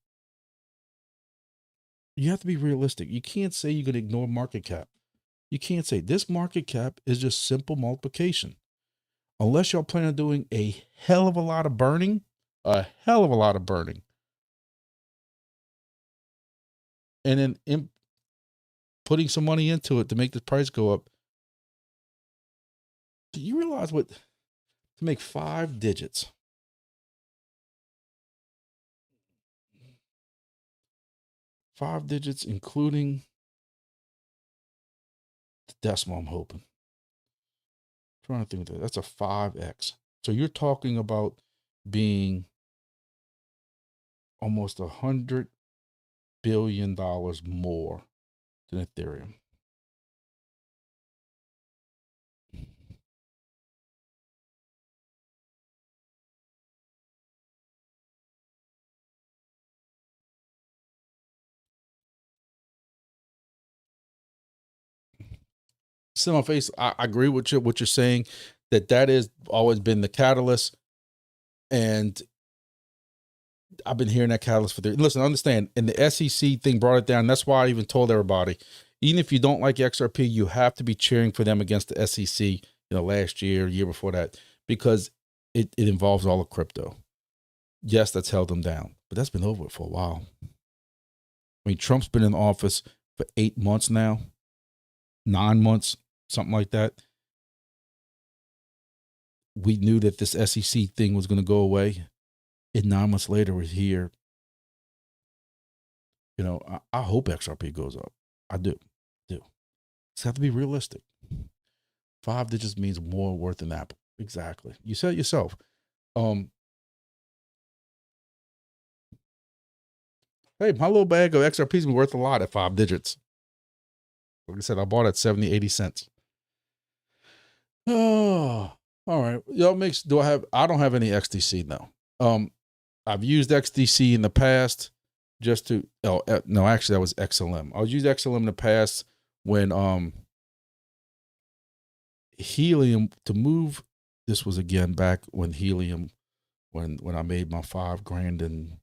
You have to be realistic. You can't say you can ignore market cap. You can't say this market cap is just simple multiplication. Unless y'all plan on doing a hell of a lot of burning, and then putting some money into it to make the price go up. Do you realize to make 5 digits? Five digits, including the decimal, I'm hoping. I'm trying to think of that. That's a 5x. So you're talking about being almost $100 billion more than Ethereum. Sit on my face. I agree with what you're saying, that has always been the catalyst. And I've been hearing that catalyst for listen, understand, and the SEC thing brought it down. That's why I even told everybody, even if you don't like XRP, you have to be cheering for them against the SEC, last year, year before that, because it involves all of crypto. Yes, that's held them down, but that's been over for a while. I mean, Trump's been in office for 8 months now, 9 months, something like that. We knew that this SEC thing was going to go away, and 9 months later, we're here. You know, I hope XRP goes up. I do. Just have to be realistic. 5 digits means more worth than Apple. Exactly. You said it yourself. Hey, my little bag of XRP's been worth a lot at 5 digits. Like I said, I bought at 70, 80 cents. Oh, all right. Y'all I don't have any XDC now. I've used XDC in the past just to, no, actually that was XLM. I used XLM in the past when, Helium to move. This was again back when Helium, when I made my $5,000 in,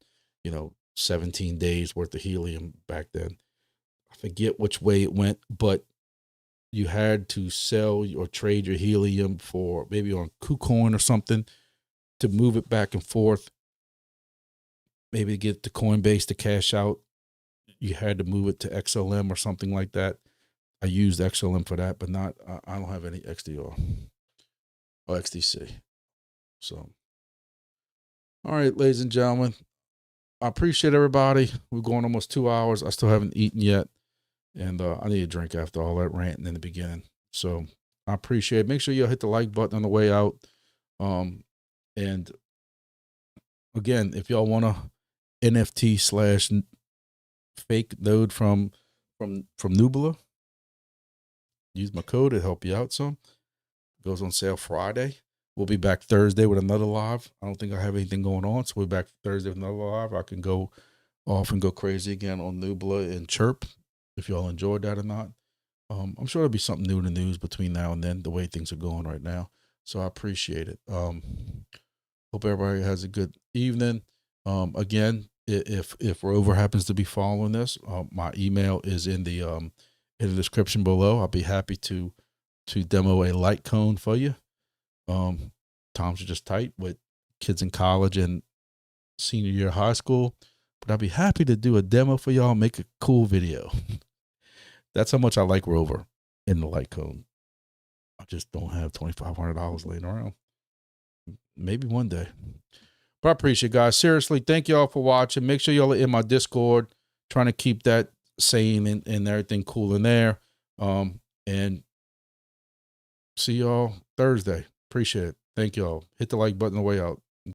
17 days worth of Helium back then. I forget which way it went, but you had to sell or trade your Helium for maybe on KuCoin or something to move it back and forth. Maybe to get the Coinbase to cash out, you had to move it to XLM or something like that. I used XLM for that, but I don't have any XDR or XDC. So, all right, ladies and gentlemen, I appreciate everybody. We're going almost 2 hours. I still haven't eaten yet. And I need a drink after all that ranting in the beginning. So I appreciate it. Make sure you hit the like button on the way out. And again, if y'all want a NFT / fake node from Nubula, use my code. It'll help you out some. It goes on sale Friday. We'll be back Thursday with another live. I don't think I have anything going on. So we're back Thursday with another live. I can go off and go crazy again on Nubula and Chirp if y'all enjoyed that or not. I'm sure there'll be something new in the news between now and then, the way things are going right now. So I appreciate it. Hope everybody has a good evening. Again, if Rover happens to be following this, my email is in the description below. I'll be happy to demo a Litecoin for you. Times are just tight with kids in college and senior year of high school, but I'll be happy to do a demo for y'all, make a cool video. That's how much I like Rover in the Litecoin. I just don't have $2,500 laying around. Maybe one day. But I appreciate it, guys. Seriously, thank y'all for watching. Make sure y'all are in my Discord, trying to keep that sane and everything cool in there. And see y'all Thursday. Appreciate it. Thank y'all. Hit the like button on the way out.